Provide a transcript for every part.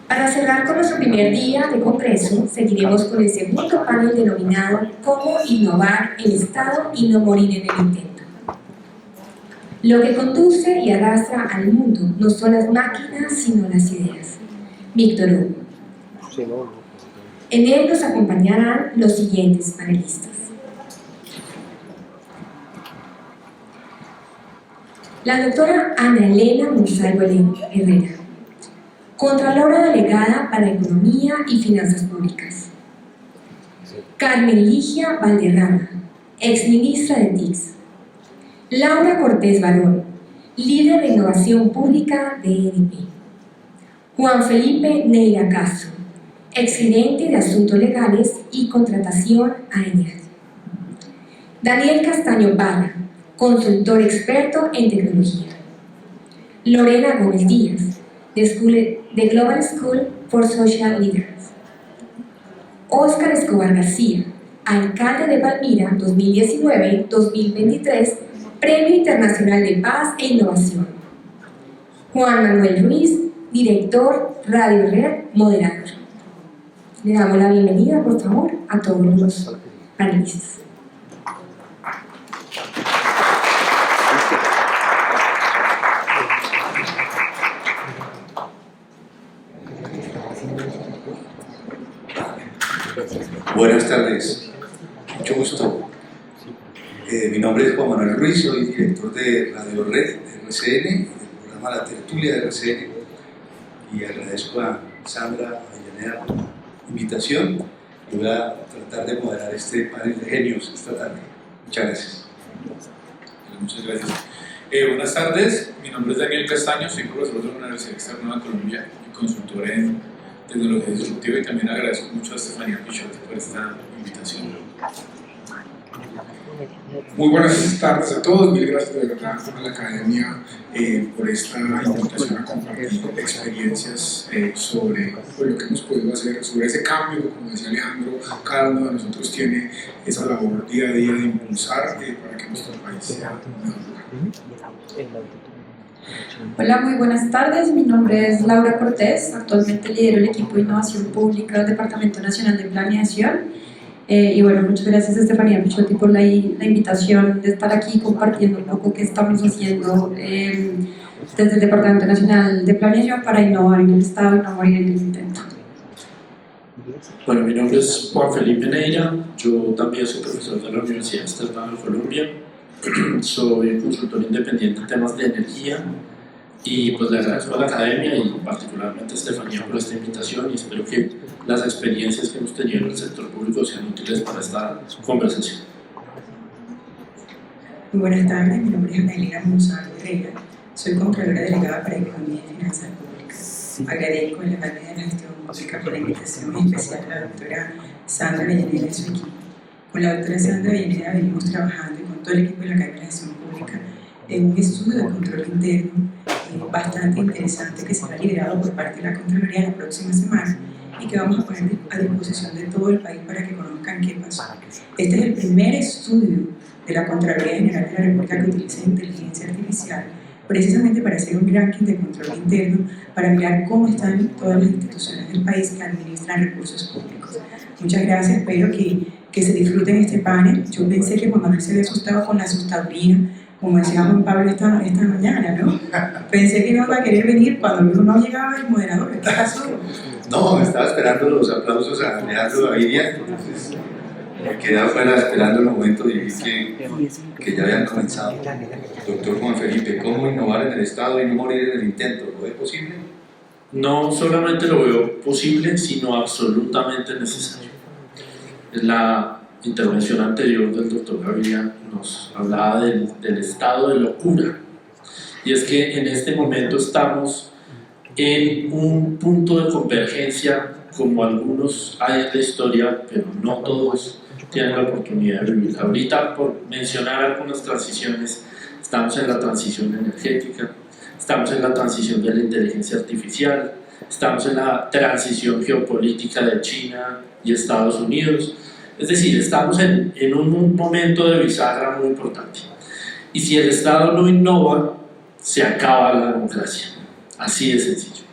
Para cerrar con nuestro primer día de congreso, seguiremos con el segundo panel denominado "Cómo innovar el Estado y no morir en el intento". Lo que conduce y arrastra al mundo no son las máquinas, sino las ideas. Víctor Hugo. En él nos acompañarán los siguientes panelistas. La doctora Ana Elena Monsalvo Herrera, Contralora Delegada para Economía y Finanzas Públicas. Carmen Ligia Valderrama, exministra de TICS. Laura Cortés Barón, líder de Innovación Pública de EDP. Juan Felipe Neira Castro, exgerente de Asuntos Legales y Contratación AENIAD. Daniel Castaño Parra, consultor experto en tecnología. Lorena Gómez Díaz, de Global School for Social Leaders. Óscar Escobar García, alcalde de Palmira 2019-2023, Premio Internacional de Paz e Innovación. Juan Manuel Ruiz, director Radio Red, moderador. Le damos la bienvenida, por favor, a todos los panelistas. Buenas tardes, mucho gusto. Mi nombre es Juan Manuel Ruiz, soy director de Radio Red de RCN, del programa La Tertulia de RCN, y agradezco a Sandra Avellaneda por la invitación y voy a tratar de moderar este panel de genios esta tarde. Muchas gracias. Muchas gracias. Buenas tardes, mi nombre es Daniel Castaño, soy profesor de la Universidad Externa de Colombia y consultor en tecnología disruptiva, y también agradezco mucho a Estefanía Pichotti por esta invitación. Muy buenas tardes a todos, mil gracias de verdad a la Academia por esta invitación a compartir experiencias sobre lo que hemos podido hacer, sobre ese cambio, como decía Alejandro, cada uno de nosotros tiene esa labor día a día de impulsar para que nuestro país sea mejor. Hola, muy buenas tardes, mi nombre es Laura Cortés, actualmente lidero el equipo de Innovación Pública del Departamento Nacional de Planeación. Y bueno, muchas gracias a Estefanía Pichotti por la invitación de estar aquí compartiendo un poco qué estamos haciendo desde el Departamento Nacional de Planeación para innovar en el Estado y no morir en el intento. Bueno, mi nombre es Juan Felipe Neira, yo también soy profesor de la Universidad Externa de Colombia, soy consultor independiente en temas de energía y pues le agradezco a la Academia y particularmente a Estefanía por esta invitación y espero que las experiencias que hemos tenido en el sector público sean útiles para esta conversación. Muy buenas tardes, mi nombre es Ana Elena Monsalvo Herrera, soy Contralora Delegada para Economía y Finanzas Públicas. Agradezco en la Academia de la Gestión Pública por la invitación y especial a la doctora Sandra Avellaneda y su equipo. Con la doctora Sandra Avellaneda venimos trabajando y con todo el equipo de la Academia de Gestión Pública en un estudio de control interno bastante interesante que será liderado por parte de la Contraloría la próxima semana y que vamos a poner a disposición de todo el país para que conozcan qué pasó. Este es el primer estudio de la Contraloría General de la República que utiliza inteligencia artificial precisamente para hacer un ranking de control interno, para mirar cómo están todas las instituciones del país que administran recursos públicos. Muchas gracias, espero que se disfruten este panel. Yo pensé que Juan Manuel se había asustado con la asustablina, como decía Juan Pablo esta mañana, ¿no? Pensé que no iba a querer venir cuando no llegaba el moderador. ¿Qué pasó? No, me estaba esperando los aplausos a Alejandro Gaviria, entonces me quedé afuera esperando el momento y vi que ya habían comenzado. Doctor Juan Felipe, ¿cómo innovar en el Estado y no morir en el intento? ¿Lo ve posible? No solamente lo veo posible, sino absolutamente necesario. En la intervención anterior del doctor Gaviria nos hablaba del estado de locura, y es que en este momento estamos en un punto de convergencia como algunos hay en la historia, pero no todos tienen la oportunidad de vivir. Ahorita, por mencionar algunas transiciones, estamos en la transición energética, estamos en la transición de la inteligencia artificial, estamos en la transición geopolítica de China y Estados Unidos. Es decir, estamos en un momento de bisagra muy importante. Y si el Estado no innova, se acaba la democracia. Así de sencillo.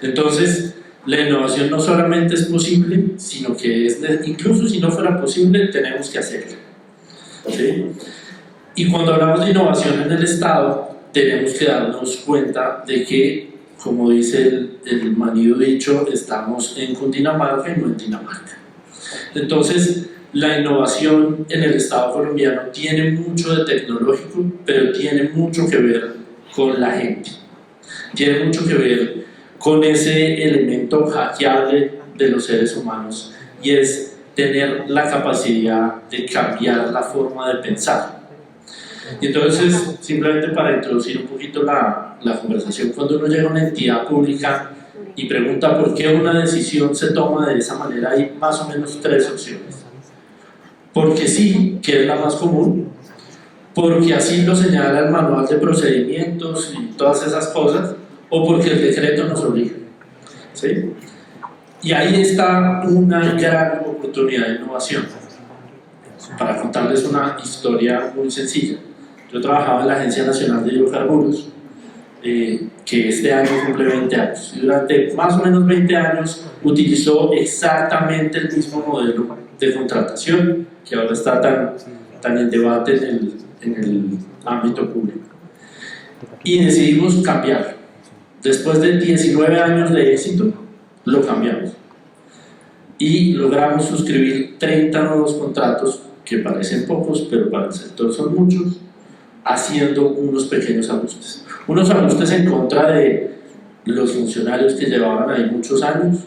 Entonces, la innovación no solamente es posible, sino que incluso si no fuera posible, tenemos que hacerla. ¿Sí? Y cuando hablamos de innovación en el Estado, tenemos que darnos cuenta de que, como dice el manido dicho, estamos en Cundinamarca y no en Dinamarca. Entonces, la innovación en el Estado colombiano tiene mucho de tecnológico, pero tiene mucho que ver con la gente. Tiene mucho que ver con ese elemento hackeable de los seres humanos, y es tener la capacidad de cambiar la forma de pensar. Y entonces, simplemente para introducir un poquito la conversación, cuando uno llega a una entidad pública y pregunta por qué una decisión se toma de esa manera, hay más o menos tres opciones. Porque sí, que es la más común, porque así lo señala el manual de procedimientos y todas esas cosas, o porque el decreto nos obliga. ¿Sí? Y ahí está una gran oportunidad de innovación. Para contarles una historia muy sencilla. Yo trabajaba en la Agencia Nacional de Hidrocarburos, que este año cumple 20 años. Y durante más o menos 20 años utilizó exactamente el mismo modelo de contratación que ahora está tan en debate en el ámbito público. Y decidimos cambiarlo. Después de 19 años de éxito, lo cambiamos. Y logramos suscribir 30 nuevos contratos, que parecen pocos, pero para el sector son muchos, haciendo unos pequeños ajustes. Unos ajustes en contra de los funcionarios que llevaban ahí muchos años,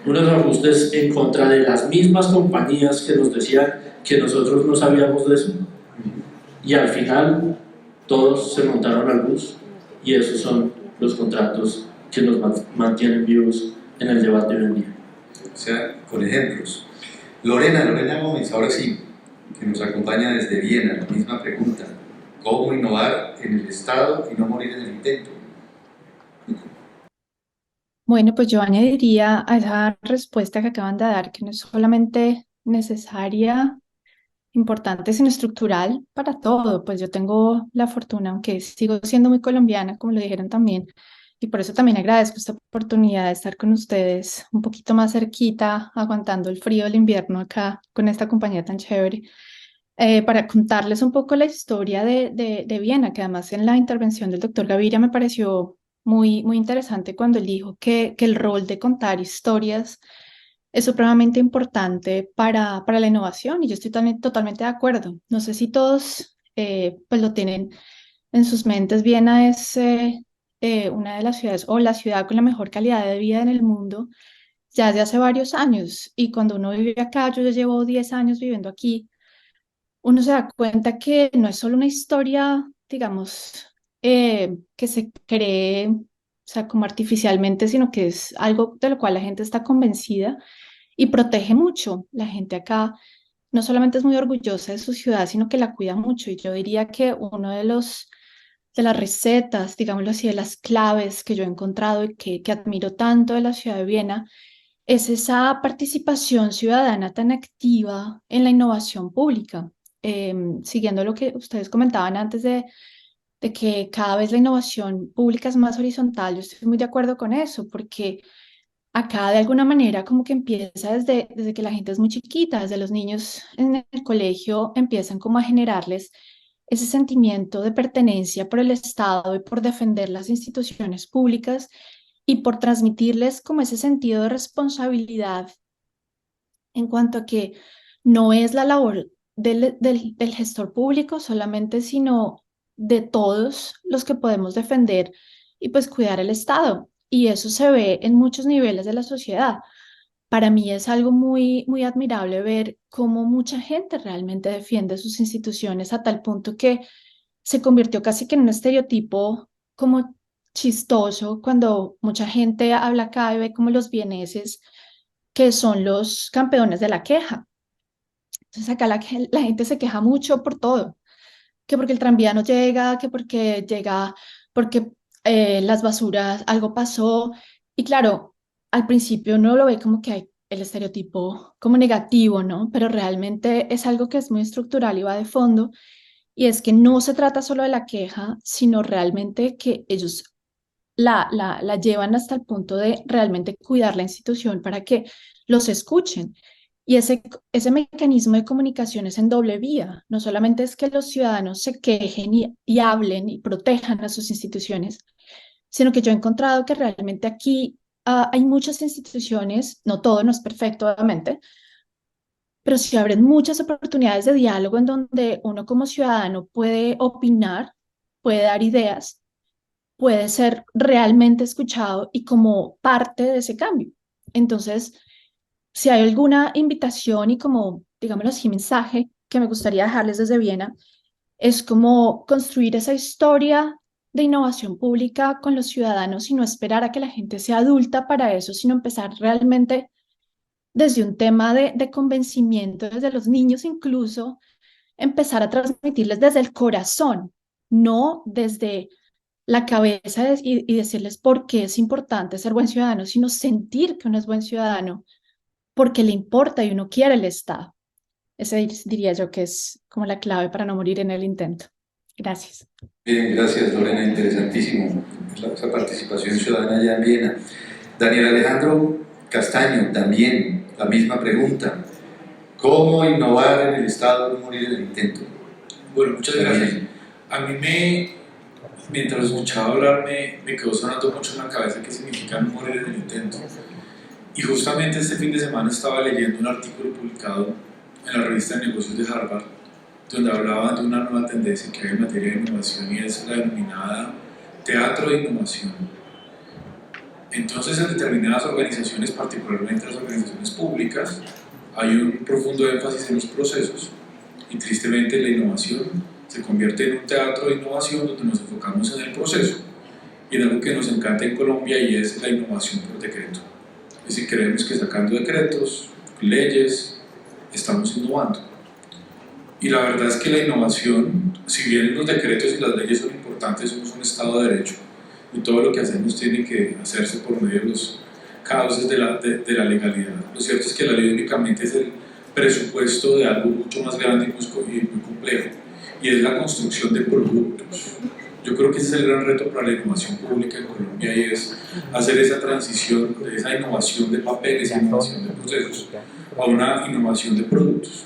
unos ajustes en contra de las mismas compañías que nos decían que nosotros no sabíamos de eso, y al final todos se montaron al bus, y esos son los contratos que nos mantienen vivos en el debate hoy en día. O sea, con ejemplos. Lorena Gómez, ahora sí, que nos acompaña desde Viena, la misma pregunta. ¿Cómo innovar en el Estado y no morir en el intento? Bueno, pues yo añadiría a esa respuesta que acaban de dar que no es solamente necesaria, importante, sino estructural para todo. Pues yo tengo la fortuna, aunque sigo siendo muy colombiana, como lo dijeron también, y por eso también agradezco esta oportunidad de estar con ustedes un poquito más cerquita, aguantando el frío del invierno acá con esta compañía tan chévere, para contarles un poco la historia de Viena, que además en la intervención del doctor Gaviria me pareció muy interesante cuando él dijo que el rol de contar historias es supremamente importante para la innovación, y yo estoy totalmente de acuerdo. No sé si todos pues lo tienen en sus mentes. Viena es una de las ciudades o la ciudad con la mejor calidad de vida en el mundo ya desde hace varios años, y cuando uno vive acá, yo ya llevo 10 años viviendo aquí, uno se da cuenta que no es solo una historia, digamos, que se cree, o sea, como artificialmente, sino que es algo de lo cual la gente está convencida y protege mucho. La gente acá no solamente es muy orgullosa de su ciudad, sino que la cuida mucho. Y yo diría que uno de las recetas, digámoslo así, de las claves que yo he encontrado y que admiro tanto de la ciudad de Viena, es esa participación ciudadana tan activa en la innovación pública. Siguiendo lo que ustedes comentaban antes de que cada vez la innovación pública es más horizontal, yo estoy muy de acuerdo con eso, porque acá de alguna manera como que empieza desde que la gente es muy chiquita, desde los niños en el colegio empiezan como a generarles ese sentimiento de pertenencia por el Estado y por defender las instituciones públicas y por transmitirles como ese sentido de responsabilidad en cuanto a que no es la labor del gestor público solamente, sino de todos los que podemos defender y pues cuidar el Estado. Y eso se ve en muchos niveles de la sociedad. Para mí es algo muy admirable ver cómo mucha gente realmente defiende sus instituciones a tal punto que se convirtió casi que en un estereotipo como chistoso cuando mucha gente habla acá y ve como los vieneses, que son los campeones de la queja. Entonces acá la gente se queja mucho por todo, que porque el tranvía no llega, que porque llega, porque las basuras, algo pasó. Y claro, al principio uno lo ve como que hay el estereotipo como negativo, ¿no? Pero realmente es algo que es muy estructural y va de fondo, y es que no se trata solo de la queja, sino realmente que ellos la llevan hasta el punto de realmente cuidar la institución para que los escuchen. Y ese mecanismo de comunicación es en doble vía. No solamente es que los ciudadanos se quejen y hablen y protejan a sus instituciones, sino que yo he encontrado que realmente aquí hay muchas instituciones, no todo, no es perfecto, obviamente, pero sí abren muchas oportunidades de diálogo en donde uno como ciudadano puede opinar, puede dar ideas, puede ser realmente escuchado y como parte de ese cambio. Entonces, si hay alguna invitación y como, digámoslo así, mensaje que me gustaría dejarles desde Viena, es como construir esa historia de innovación pública con los ciudadanos y no esperar a que la gente sea adulta para eso, sino empezar realmente desde un tema de convencimiento, desde los niños incluso, empezar a transmitirles desde el corazón, no desde la cabeza y decirles por qué es importante ser buen ciudadano, sino sentir que uno es buen ciudadano porque le importa y uno quiere el Estado. Ese diría yo que es como la clave para no morir en el intento. Gracias. Bien, gracias Lorena, interesantísimo esa participación ciudadana allá en Viena. Daniel Alejandro Castaño, también la misma pregunta. ¿Cómo innovar en el Estado y no morir en el intento? Bueno, muchas gracias. A mí mientras escuchaba hablar me quedó sonando mucho en la cabeza qué significa no morir en el intento. Y justamente este fin de semana estaba leyendo un artículo publicado en la revista de negocios de Harvard, donde hablaban de una nueva tendencia que hay en materia de innovación y es la denominada teatro de innovación. Entonces, en determinadas organizaciones, particularmente las organizaciones públicas, hay un profundo énfasis en los procesos y tristemente la innovación se convierte en un teatro de innovación donde nos enfocamos en el proceso y en algo que nos encanta en Colombia y es la innovación por decreto. Es decir, creemos que sacando decretos, leyes, estamos innovando. Y la verdad es que la innovación, si bien los decretos y las leyes son importantes, somos un Estado de Derecho y todo lo que hacemos tiene que hacerse por medio de los cauces de la legalidad. Lo cierto es que la ley únicamente es el presupuesto de algo mucho más grande y muy complejo, y es la construcción de productos. Yo creo que ese es el gran reto para la innovación pública en Colombia y es hacer esa transición de esa innovación de papeles, esa innovación de procesos, a una innovación de productos.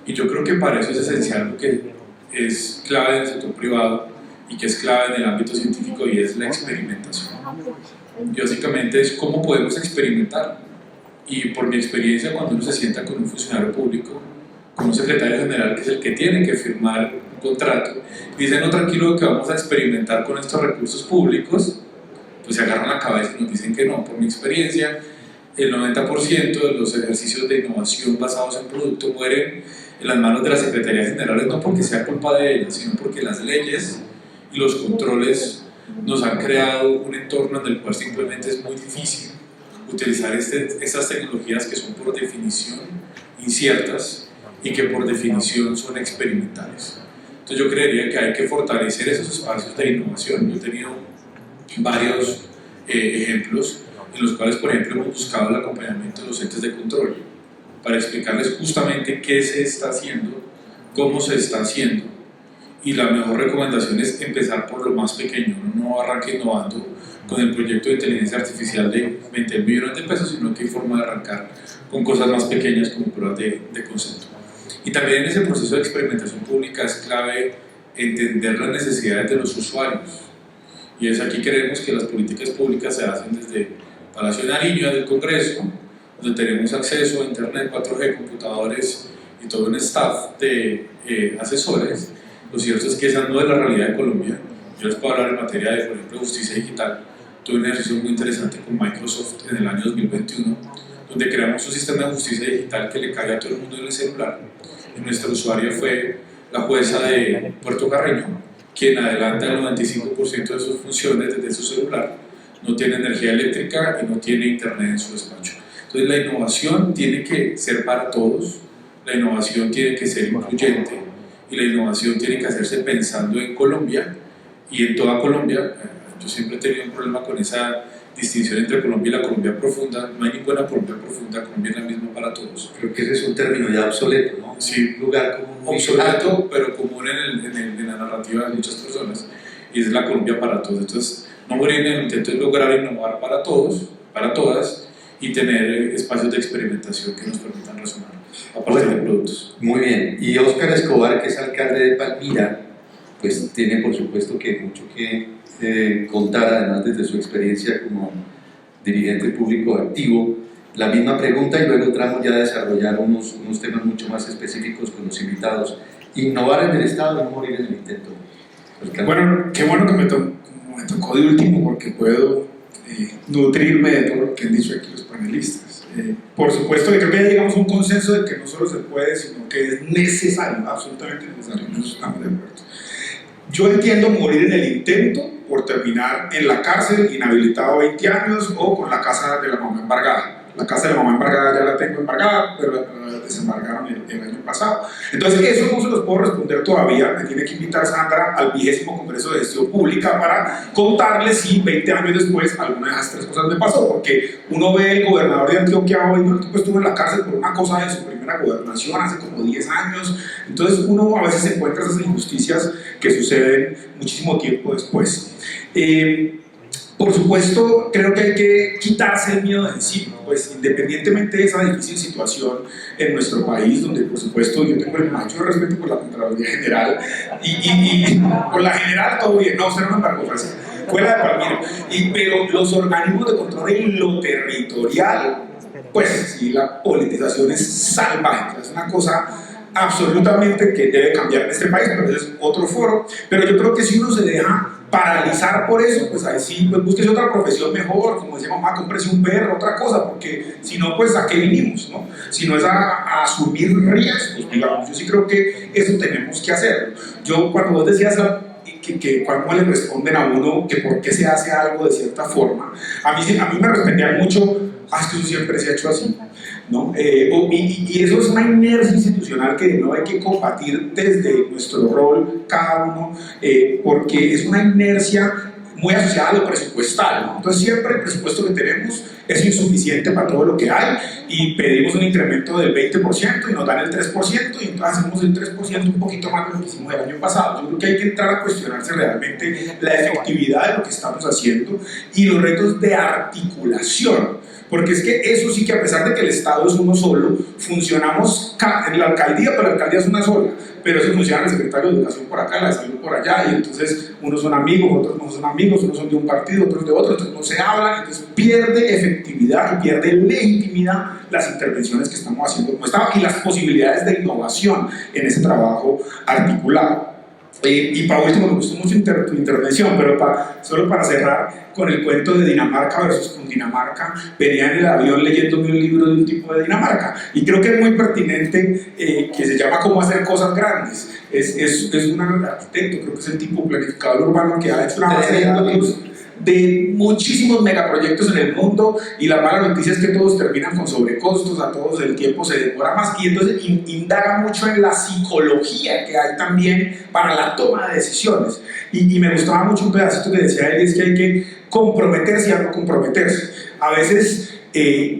Y yo creo que para eso es esencial lo que es clave en el sector privado y que es clave en el ámbito científico y es la experimentación. Y básicamente es cómo podemos experimentar. Y por mi experiencia, cuando uno se sienta con un funcionario público, con un secretario general que es el que tiene que firmar un contrato, y dicen, no, tranquilo, que vamos a experimentar con estos recursos públicos, pues se agarran la cabeza y nos dicen que no. Por mi experiencia, el 90% de los ejercicios de innovación basados en producto mueren en las manos de las secretarías generales, no porque sea culpa de ellas, sino porque las leyes y los controles nos han creado un entorno en el cual simplemente es muy difícil utilizar estas tecnologías que son por definición inciertas y que por definición son experimentales. Entonces yo creería que hay que fortalecer esos espacios de innovación. Yo he tenido varios ejemplos en los cuales, por ejemplo, hemos buscado el acompañamiento de los entes de control para explicarles justamente qué se está haciendo, cómo se está haciendo, y la mejor recomendación es empezar por lo más pequeño. Uno no arranque innovando con el proyecto de inteligencia artificial de 20 millones de pesos, sino que hay forma de arrancar con cosas más pequeñas como pruebas de concepto. Y también en ese proceso de experimentación pública es clave entender las necesidades de los usuarios, y es aquí creemos que las políticas públicas se hacen desde Palacio de Nariño, del Congreso, donde tenemos acceso a internet, 4G, computadores y todo un staff de asesores. Lo cierto es que esa no es la realidad de Colombia. Yo les puedo hablar en materia de, por ejemplo, justicia digital. Tuve un ejercicio muy interesante con Microsoft en el año 2021, donde creamos un sistema de justicia digital que le cae a todo el mundo en el celular. Y nuestra usuaria fue la jueza de Puerto Carreño, quien adelanta el 95% de sus funciones desde su celular, no tiene energía eléctrica y no tiene internet en su despacho. Entonces la innovación tiene que ser para todos, la innovación tiene que ser incluyente y la innovación tiene que hacerse pensando en Colombia y en toda Colombia. Yo siempre he tenido un problema con esa distinción entre Colombia y la Colombia profunda. No hay ninguna Colombia profunda, Colombia es la misma para todos. Creo que ese es un término ya obsoleto, ¿no? Sí, un lugar común. Obsoleto, pero común en la narrativa de muchas personas, y es la Colombia para todos. Entonces, No morir en el intento es lograr innovar para todos, para todas, y tener espacios de experimentación que nos permitan razonar a partir de productos. Muy bien. Y Óscar Escobar, que es alcalde de Palmira, pues tiene por supuesto que mucho que contar, además desde su experiencia como dirigente público activo. La misma pregunta y luego entramos ya a desarrollar unos temas mucho más específicos con los invitados. Innovar en el Estado y no morir en el intento. Alcalde. Bueno, qué bueno que me tocó de último porque puedo nutrirme de todo lo que han dicho aquí los panelistas. Por supuesto que creo que ya llegamos a un consenso de que no solo se puede, sino que es necesario, absolutamente necesario, en eso estamos de acuerdo. Yo entiendo morir en el intento por terminar en la cárcel, inhabilitado 20 años o con la casa de la mamá embargada. La casa de la mamá embargada ya la tengo embargada, pero la desembargaron el año pasado. Entonces, eso no se los puedo responder todavía. Me tiene que invitar Sandra al 20º Congreso de Gestión Pública para contarles si 20 años después alguna de esas tres cosas me pasó. Porque uno ve el gobernador de Antioquia hoy, el tipo estuvo en la cárcel por una cosa de su primera gobernación hace como 10 años. Entonces, uno a veces encuentra esas injusticias que suceden muchísimo tiempo después. Por supuesto, creo que hay que quitarse el miedo de encima, pues independientemente de esa difícil situación en nuestro país, donde por supuesto yo tengo el mayor respeto por la Contraloría General y por la general todo bien, no, usted no me embargó, fue la de Palmira, pero los organismos de control en lo territorial, pues sí, la politización es salvaje, es una cosa absolutamente que debe cambiar en este país, pero ese es otro foro. Pero yo creo que si uno se deja paralizar por eso, pues ahí sí, pues búsquese otra profesión mejor, como decía mamá, cómprese un perro, otra cosa, porque si no, pues a qué vinimos, ¿no? Si no es a asumir riesgos, digamos. Yo sí creo que eso tenemos que hacerlo. Yo, cuando vos decías que cuando le responden a uno que por qué se hace algo de cierta forma, a mí me respondían mucho, es que eso siempre se ha hecho así, ¿no? Y eso es una inercia institucional que no hay que combatir desde nuestro rol cada uno, porque es una inercia muy asociada a lo presupuestal, ¿no? Entonces siempre el presupuesto que tenemos es insuficiente para todo lo que hay y pedimos un incremento del 20% y nos dan el 3% y entonces hacemos el 3% un poquito más de lo que hicimos el año pasado. Yo creo que hay que entrar a cuestionarse realmente la efectividad de lo que estamos haciendo y los retos de articulación. Porque es que eso sí que, a pesar de que el Estado es uno solo, funcionamos en la alcaldía, pero la alcaldía es una sola, pero eso funciona el secretario de Educación por acá, la de Salud por allá, y entonces unos son amigos, otros no son amigos, unos son de un partido, otros de otro, entonces no se hablan, entonces pierde efectividad y pierde legitimidad las intervenciones que estamos haciendo como Estado y las posibilidades de innovación en ese trabajo articulado. Y para último, me gustó mucho tu intervención, pero solo para cerrar con el cuento de Dinamarca versus Cundinamarca, venía en el avión leyéndome un libro de un tipo de Dinamarca, y creo que es muy pertinente, que se llama Cómo hacer cosas grandes. Es un arquitecto, creo que es el tipo planificador urbano que ha hecho una base de datos de muchísimos megaproyectos en el mundo, y la mala noticia es que todos terminan con sobrecostos, a todos el tiempo se demora más, y entonces indaga mucho en la psicología que hay también para la toma de decisiones, y me gustaba mucho un pedacito que decía él, es que hay que comprometerse y a no comprometerse. A veces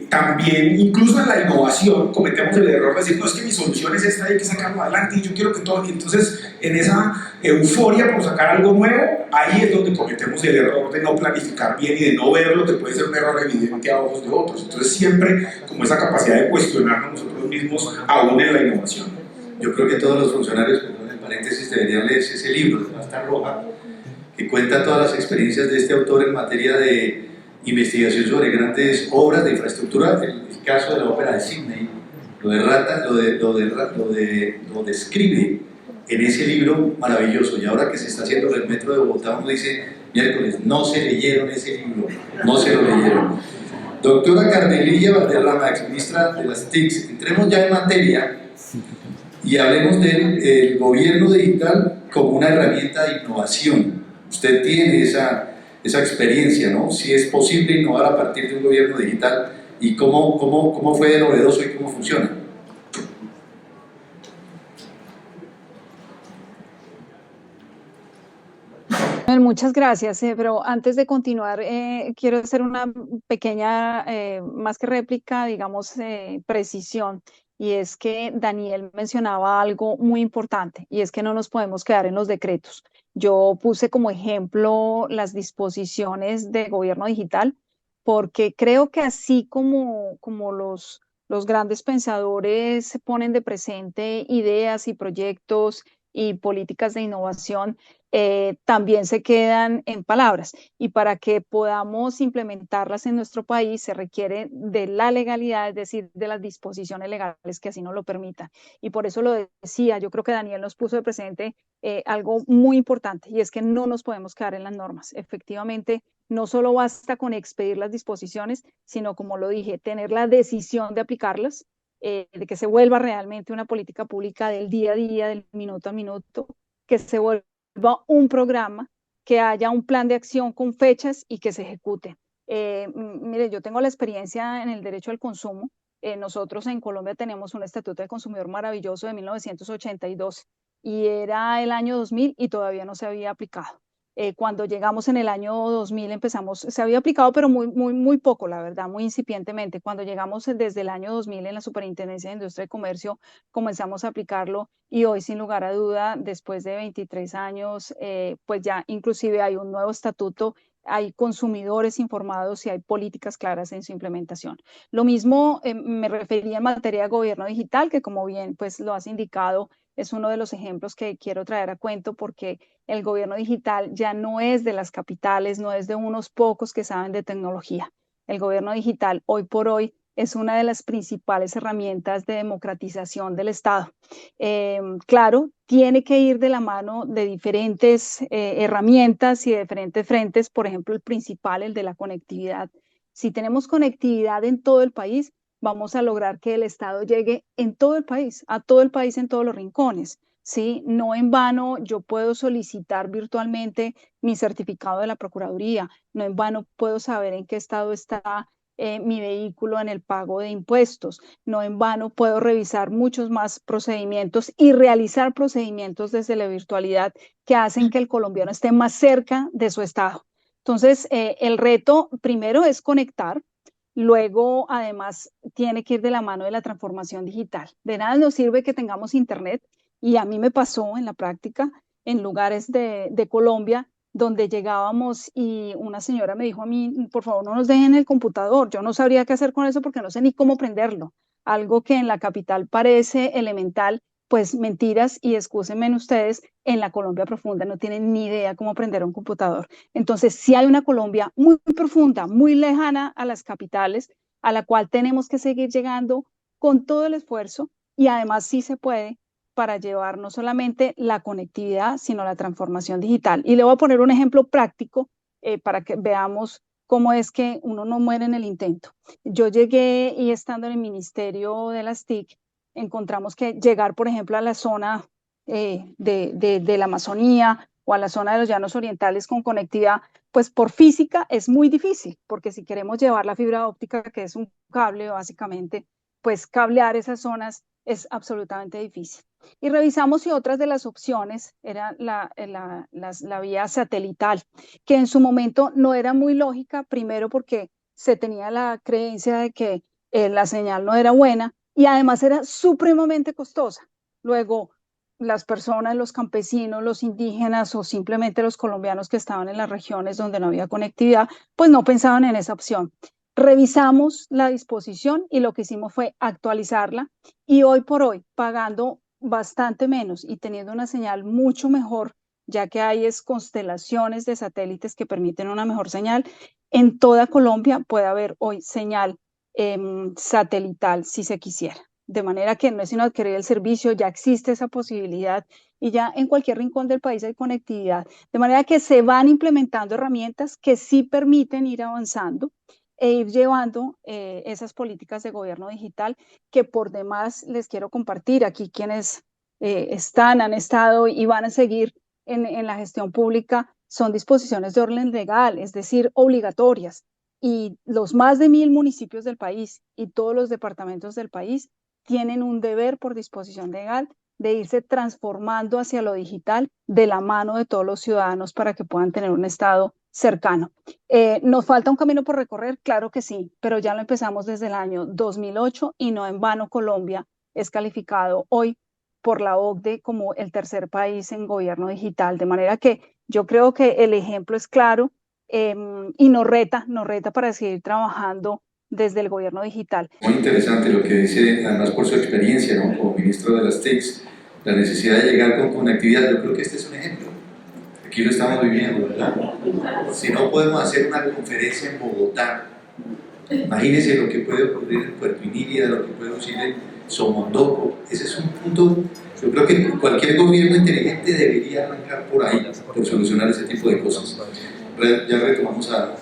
también, incluso en la innovación, cometemos el error de decir, no, es que mi solución es esta, hay que sacarlo adelante y yo quiero que todo, y entonces en esa euforia por sacar algo nuevo, ahí es donde cometemos el error de no planificar bien y de no ver lo que puede ser un error evidente a ojos de otros. Entonces siempre como esa capacidad de cuestionarnos nosotros mismos aún en la innovación. Yo creo que todos los funcionarios, perdón el paréntesis, deberían leerse ese libro de Pasta Roja, que cuenta todas las experiencias de este autor en materia de investigación sobre grandes obras de infraestructura. El caso de la ópera de Sydney lo describe en ese libro maravilloso, y ahora que se está haciendo el metro de Bogotá, uno dice, miércoles, no se leyeron ese libro, no se lo leyeron. Doctora Carmelilla Valderrama, exministra de las TICs, entremos ya en materia y hablemos del gobierno digital como una herramienta de innovación. Usted tiene esa experiencia, ¿no? Si es posible innovar a partir de un gobierno digital y cómo fue de novedoso y cómo funciona. Muchas gracias, pero antes de continuar, quiero hacer una pequeña, más que réplica, digamos, precisión, y es que Daniel mencionaba algo muy importante, y es que no nos podemos quedar en los decretos. Yo puse como ejemplo las disposiciones de gobierno digital, porque creo que así como los grandes pensadores se ponen de presente ideas y proyectos y políticas de innovación, también se quedan en palabras. Y para que podamos implementarlas en nuestro país se requiere de la legalidad, es decir, de las disposiciones legales que así nos lo permitan. Y por eso lo decía, yo creo que Daniel nos puso de presente algo muy importante, y es que no nos podemos quedar en las normas. Efectivamente, no solo basta con expedir las disposiciones, sino, como lo dije, tener la decisión de aplicarlas, de que se vuelva realmente una política pública del día a día, del minuto a minuto, que se vuelva un programa, que haya un plan de acción con fechas y que se ejecute. Mire, yo tengo la experiencia en el derecho al consumo. Nosotros en Colombia tenemos un estatuto del consumidor maravilloso de 1982 y era el año 2000 y todavía no se había aplicado. Cuando llegamos en el año 2000 empezamos, se había aplicado pero muy poco, la verdad, muy incipientemente. Cuando llegamos desde el año 2000 en la Superintendencia de Industria y Comercio comenzamos a aplicarlo, y hoy sin lugar a duda, después de 23 años, pues ya inclusive hay un nuevo estatuto, hay consumidores informados y hay políticas claras en su implementación. Lo mismo me refería en materia de gobierno digital, que como bien pues lo has indicado, es uno de los ejemplos que quiero traer a cuento, porque el gobierno digital ya no es de las capitales, no es de unos pocos que saben de tecnología. El gobierno digital hoy por hoy es una de las principales herramientas de democratización del Estado. Claro, tiene que ir de la mano de diferentes herramientas y de diferentes frentes, por ejemplo, el principal, el de la conectividad. Si tenemos conectividad en todo el país, vamos a lograr que el Estado llegue en todo el país, a todo el país en todos los rincones. ¿Sí? No en vano yo puedo solicitar virtualmente mi certificado de la Procuraduría, no en vano puedo saber en qué estado está mi vehículo en el pago de impuestos, no en vano puedo revisar muchos más procedimientos y realizar procedimientos desde la virtualidad que hacen que el colombiano esté más cerca de su estado. Entonces, el reto primero es conectar. Luego, además, tiene que ir de la mano de la transformación digital. De nada nos sirve que tengamos internet, y a mí me pasó en la práctica en lugares de Colombia donde llegábamos y una señora me dijo a mí, por favor, no nos dejen el computador. Yo no sabría qué hacer con eso porque no sé ni cómo prenderlo. Algo que en la capital parece elemental, pues mentiras, y excúsenme ustedes, en la Colombia profunda no tienen ni idea cómo prender un computador. Entonces, sí hay una Colombia muy profunda, muy lejana a las capitales, a la cual tenemos que seguir llegando con todo el esfuerzo, y además sí se puede, para llevar no solamente la conectividad, sino la transformación digital. Y le voy a poner un ejemplo práctico para que veamos cómo es que uno no muere en el intento. Yo llegué, y estando en el Ministerio de las TIC, encontramos que llegar, por ejemplo, a la zona de la Amazonía o a la zona de los llanos orientales con conectividad, pues por física es muy difícil, porque si queremos llevar la fibra óptica, que es un cable básicamente, pues cablear esas zonas es absolutamente difícil. Y revisamos si otras de las opciones era la vía satelital, que en su momento no era muy lógica, primero porque se tenía la creencia de que la señal no era buena, y además era supremamente costosa. Luego, las personas, los campesinos, los indígenas o simplemente los colombianos que estaban en las regiones donde no había conectividad, pues no pensaban en esa opción. Revisamos la disposición y lo que hicimos fue actualizarla, y hoy por hoy, pagando bastante menos y teniendo una señal mucho mejor, ya que hay constelaciones de satélites que permiten una mejor señal, en toda Colombia puede haber hoy señal satelital si se quisiera. De manera que no es sino adquirir el servicio, ya existe esa posibilidad, y ya en cualquier rincón del país hay conectividad. De manera que se van implementando herramientas que sí permiten ir avanzando e ir llevando esas políticas de gobierno digital, que por demás les quiero compartir aquí quienes han estado y van a seguir en la gestión pública. Son disposiciones de orden legal, es decir, obligatorias, y los más de 1000 municipios del país y todos los departamentos del país tienen un deber por disposición legal de irse transformando hacia lo digital de la mano de todos los ciudadanos para que puedan tener un estado cercano. ¿Nos falta un camino por recorrer? Claro que sí, pero ya lo empezamos desde el año 2008, y no en vano Colombia es calificado hoy por la OCDE como el tercer país en gobierno digital. De manera que yo creo que el ejemplo es claro y nos reta para seguir trabajando desde el gobierno digital. Muy interesante lo que dice, además por su experiencia, ¿no?, como ministro de las TICs, la necesidad de llegar con conectividad. Yo creo que este es un ejemplo. Aquí lo estamos viviendo, ¿verdad? Si no podemos hacer una conferencia en Bogotá, imagínense lo que puede ocurrir en Puerto Inírida, lo que puede ocurrir en Somondoco. Ese es un punto, yo creo que cualquier gobierno inteligente debería arrancar por ahí, por solucionar ese tipo de cosas. Ya retomamos a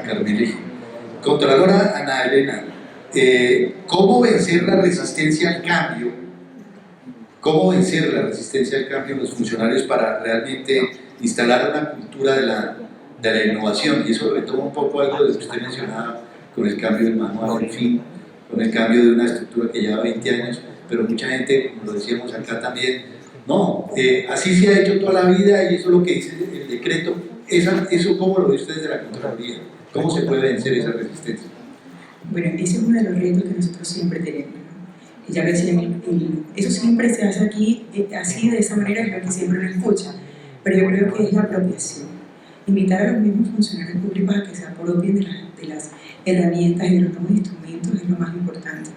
Carmeli. Contralora Ana Elena, ¿cómo vencer la resistencia al cambio? ¿Cómo vencer la resistencia al cambio en los funcionarios para realmente instalar una cultura de la innovación? Y eso retoma un poco algo de lo que usted mencionaba con el cambio del manual, en fin, con el cambio de una estructura que lleva 20 años, pero mucha gente, como lo decíamos acá también, no, así se ha hecho toda la vida y eso es lo que dice el decreto. ¿Eso cómo lo ve usted desde la Contraloría? ¿Cómo se puede vencer esa resistencia? Bueno, ese es uno de los retos que nosotros siempre tenemos, ¿no? Ya decían, eso siempre se hace aquí, así de esa manera es lo que siempre uno escucha, pero yo creo que es la apropiación. Invitar a los mismos funcionarios públicos a que se apropien de las herramientas y de los nuevos instrumentos es lo más importante.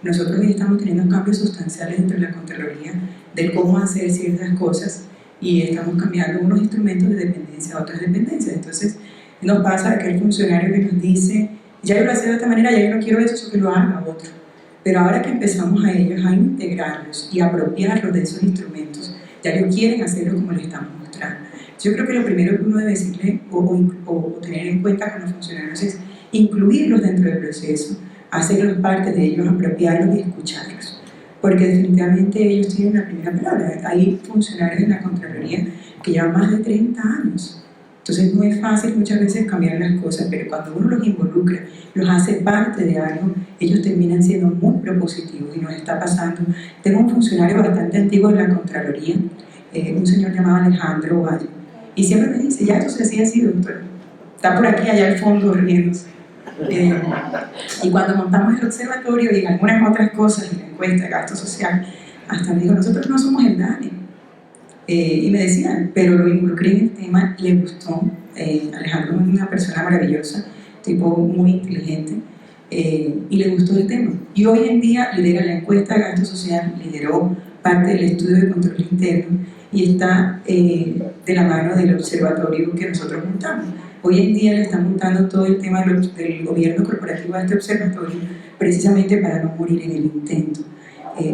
Nosotros hoy estamos teniendo cambios sustanciales dentro de la Contraloría de cómo hacer ciertas cosas y estamos cambiando unos instrumentos de dependencia a otras dependencias. Entonces, nos pasa aquel funcionario que nos dice, ya yo lo hacía de esta manera, ya yo no quiero eso que lo haga otro. Pero ahora que empezamos a ellos a integrarlos y a apropiarlos de esos instrumentos, ya ellos quieren hacerlo como les estamos mostrando. Yo creo que lo primero que uno debe decirle o tener en cuenta con los funcionarios es incluirlos dentro del proceso, hacerlos parte de ellos, apropiarlos y escucharlos. Porque definitivamente ellos tienen la primera palabra. Hay funcionarios en la Contraloría que llevan más de 30 años. Entonces no es fácil muchas veces cambiar las cosas, pero cuando uno los involucra, los hace parte de algo, ellos terminan siendo muy propositivos y nos está pasando. Tengo un funcionario bastante antiguo en la Contraloría, un señor llamado Alejandro Valle, y siempre me dice, ya eso se hacía así, doctor. Está por aquí, allá al fondo, riéndose. Y cuando montamos el observatorio y algunas otras cosas, y la encuesta de gasto social, hasta me dijo, nosotros no somos el DANE. Y me decían, pero lo involucré en el tema, le gustó. Alejandro es una persona maravillosa, tipo muy inteligente, y le gustó el tema. Y hoy en día lidera la encuesta de gasto social, lideró parte del estudio de control interno y está de la mano del observatorio que nosotros montamos. Hoy en día le están montando todo el tema del gobierno corporativo a este observatorio, precisamente para no morir en el intento,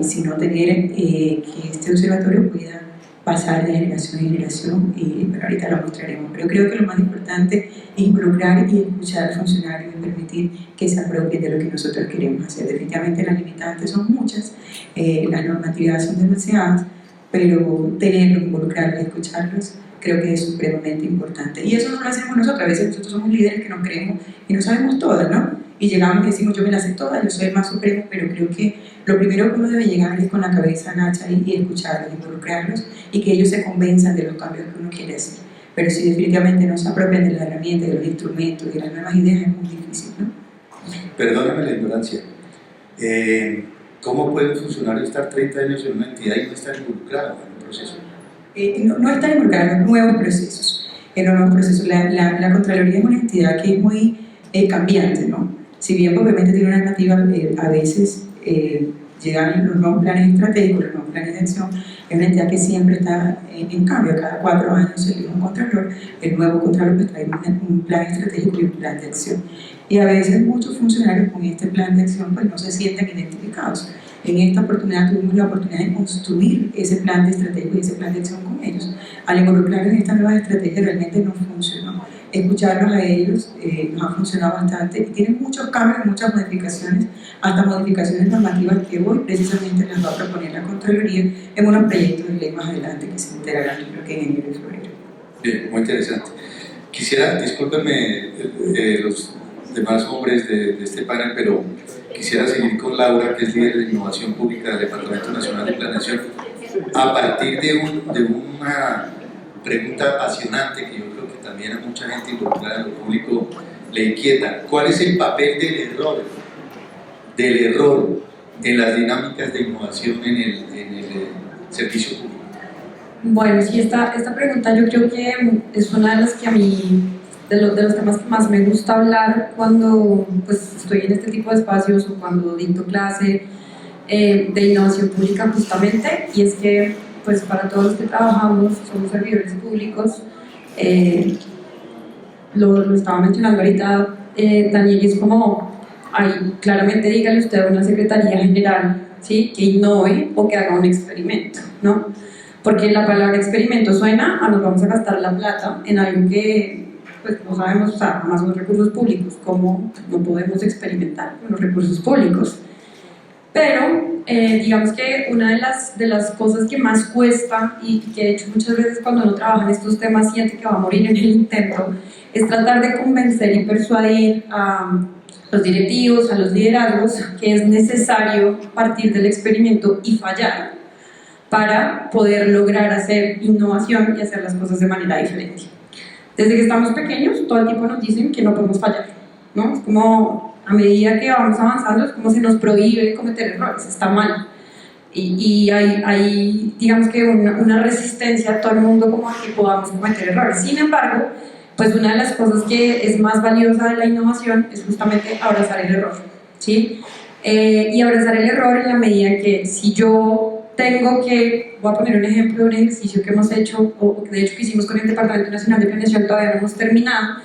sino tener que este observatorio pueda pasar de generación en generación, pero ahorita lo mostraremos. Pero creo que lo más importante es involucrar y escuchar al funcionario y permitir que se apropie de lo que nosotros queremos hacer. Definitivamente las limitantes son muchas, las normatividades son demasiadas, pero tenerlos, involucrarlos y escucharlos creo que es supremamente importante. Y eso no lo hacemos nosotros, a veces nosotros somos líderes que nos creemos y no sabemos todas, ¿no? Y llegamos y decimos, yo me las sé todas, yo soy el más supremo, pero creo que lo primero que uno debe llegar es con la cabeza gacha y escucharlos, involucrarlos y que ellos se convenzan de los cambios que uno quiere hacer. Pero si definitivamente no se apropian de las herramientas, de los instrumentos, de las nuevas ideas, es muy difícil, ¿no? Perdóname la ignorancia. ¿Cómo puede un funcionario estar 30 años en una entidad y no estar involucrado en el proceso? No están involucrados en los nuevos procesos. En los nuevos procesos. La Contraloría es una entidad que es muy cambiante, ¿no? Si bien obviamente tiene una normativa, a veces llegan los nuevos planes estratégicos, los nuevos planes de acción, es una entidad que siempre está en cambio. Cada 4 años se elige un contralor, el nuevo contralor pues trae un plan estratégico y un plan de acción. Y a veces muchos funcionarios con este plan de acción pues no se sienten identificados. En esta oportunidad tuvimos la oportunidad de construir ese plan de estrategia y ese plan de acción con ellos. Al involucrarlos en esta nueva estrategia realmente nos funcionó. Escucharlos a ellos nos ha funcionado bastante y tienen muchos cambios, muchas modificaciones, hasta modificaciones normativas que hoy precisamente las va a proponer la Contraloría en unos proyectos de ley más adelante que se enterarán, creo que en enero y febrero. Bien, muy interesante. Quisiera, discúlpenme los demás hombres de este panel, pero quisiera seguir con Laura, que es líder de innovación pública del Departamento Nacional de Planeación, a partir de una pregunta apasionante que yo creo que también a mucha gente involucrada en lo público le inquieta. ¿Cuál es el papel del error en las dinámicas de innovación en el servicio público. Bueno, sí, esta pregunta yo creo que es una de las que a mí, de los temas que más me gusta hablar cuando pues, estoy en este tipo de espacios o cuando dicto clase de innovación pública justamente, y es que pues para todos los que trabajamos, somos servidores públicos, lo estaba mencionando ahorita Daniel, y es como, claramente dígale usted a una secretaría general, ¿sí?, que innove o que haga un experimento, ¿no? Porque la palabra experimento suena a nos vamos a gastar la plata en algo que pues, no sabemos usar, más los recursos públicos, como no podemos experimentar con los recursos públicos. Pero digamos que una de las cosas que más cuesta y que de hecho muchas veces cuando uno trabaja en estos temas siente que va a morir en el intento, es tratar de convencer y persuadir a los directivos, a los liderazgos, que es necesario partir del experimento y fallar para poder lograr hacer innovación y hacer las cosas de manera diferente. Desde que estamos pequeños, todo el tiempo nos dicen que no podemos fallar, ¿no? Es como, a medida que vamos avanzando, es como se nos prohíbe cometer errores, está mal. Y hay digamos que una resistencia a todo el mundo como a que podamos cometer errores. Sin embargo, pues una de las cosas que es más valiosa de la innovación es justamente abrazar el error, ¿sí? Y abrazar el error en la medida que si yo voy a poner un ejemplo de un ejercicio que hemos hecho, o de hecho que hicimos con el Departamento Nacional de Planeación, todavía no hemos terminado,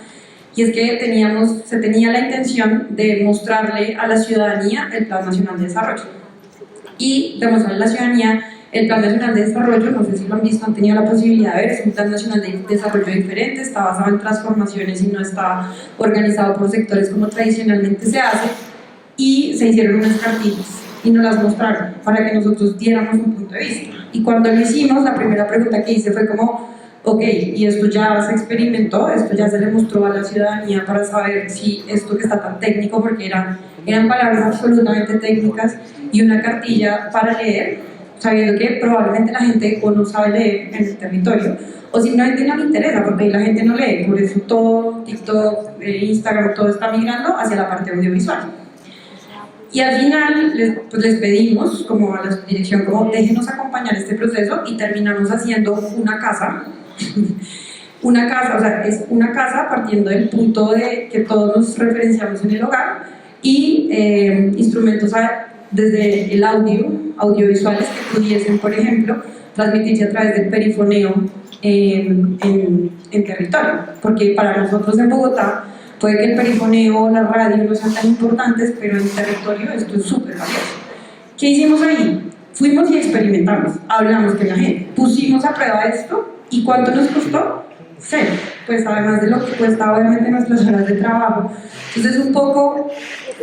y es que se tenía la intención de mostrarle a la ciudadanía el Plan Nacional de Desarrollo. Y demostrarle a la ciudadanía el Plan Nacional de Desarrollo, no sé si lo han visto, han tenido la posibilidad de ver, es un Plan Nacional de Desarrollo diferente, está basado en transformaciones y no está organizado por sectores como tradicionalmente se hace, y se hicieron unas cartillas y nos las mostraron para que nosotros diéramos un punto de vista. Y cuando lo hicimos, la primera pregunta que hice fue como, ok, y esto ya se experimentó, esto ya se le mostró a la ciudadanía para saber si esto que está tan técnico, porque eran palabras absolutamente técnicas y una cartilla para leer, sabiendo que probablemente la gente o no sabe leer en el territorio, o simplemente no le interesa, porque ahí la gente no lee, por eso todo TikTok, Instagram, todo está migrando hacia la parte audiovisual. Y al final les pedimos, como a la dirección, como déjenos acompañar este proceso, y terminamos haciendo una casa, o sea, es una casa partiendo del punto de que todos nos referenciamos en el hogar, y instrumentos desde el audiovisuales que pudiesen, por ejemplo, transmitirse a través del perifoneo en territorio, porque para nosotros en Bogotá puede que el perifoneo o la radio no sean tan importantes, pero en territorio esto es súper valioso. ¿Qué hicimos ahí? Fuimos y experimentamos, hablamos con la gente, pusimos a prueba esto, ¿y cuánto nos costó? Cero, pues además de lo que cuesta obviamente nuestras horas de trabajo. Entonces un poco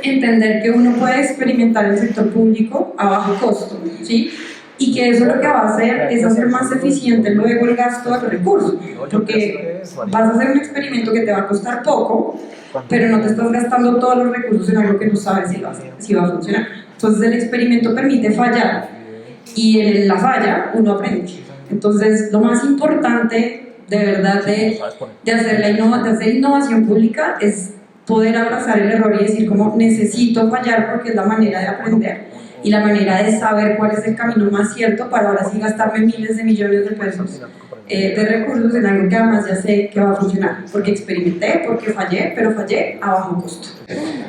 entender que uno puede experimentar el sector público a bajo costo, ¿sí? Y que eso lo que va a hacer es hacer más eficiente luego el gasto de los recursos, porque vas a hacer un experimento que te va a costar poco, pero no te estás gastando todos los recursos en algo que no sabes si va a funcionar. Entonces el experimento permite fallar, y en la falla uno aprende. Entonces lo más importante de verdad de hacer innovación pública es poder abrazar el error y decir como necesito fallar porque es la manera de aprender y la manera de saber cuál es el camino más cierto para ahora sí gastarme miles de millones de pesos de recursos en algo que además ya sé que va a funcionar, porque experimenté, porque fallé, pero fallé a bajo costo.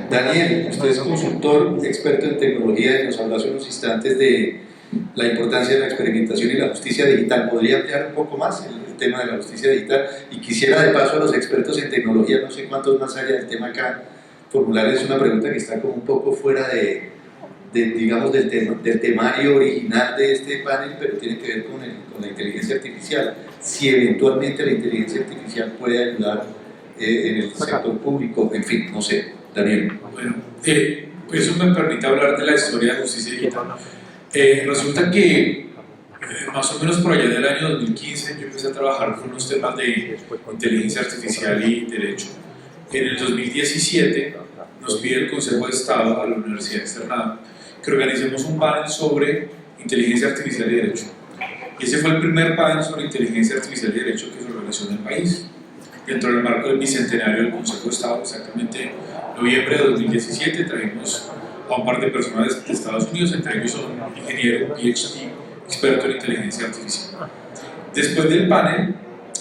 Daniel, usted es consultor, experto en tecnología, y nos habló hace unos instantes de la importancia de la experimentación y la justicia digital. ¿Podría ampliar un poco más el tema de la justicia digital? Y quisiera de paso a los expertos en tecnología, no sé cuántos más allá del tema acá, formularles una pregunta que está como un poco fuera digamos, del temario original de este panel, pero tiene que ver con la inteligencia artificial. Si eventualmente la inteligencia artificial puede ayudar en el sector público, en fin, no sé, Daniel. Bueno, eso me permite hablar de la historia de justicia digital. Resulta que más o menos por allá del año 2015 yo empecé a trabajar con los temas de inteligencia artificial y derecho. En el 2017 nos pide el Consejo de Estado a la Universidad Externada que organicemos un panel sobre inteligencia artificial y derecho. Y ese fue el primer panel sobre inteligencia artificial y derecho que se organizó en el país, dentro del marco del bicentenario del Consejo de Estado, exactamente en noviembre de 2017. Trajimos a un par de personas de Estados Unidos, entre ellos un ingeniero, un PhD, experto en inteligencia artificial. Después del panel,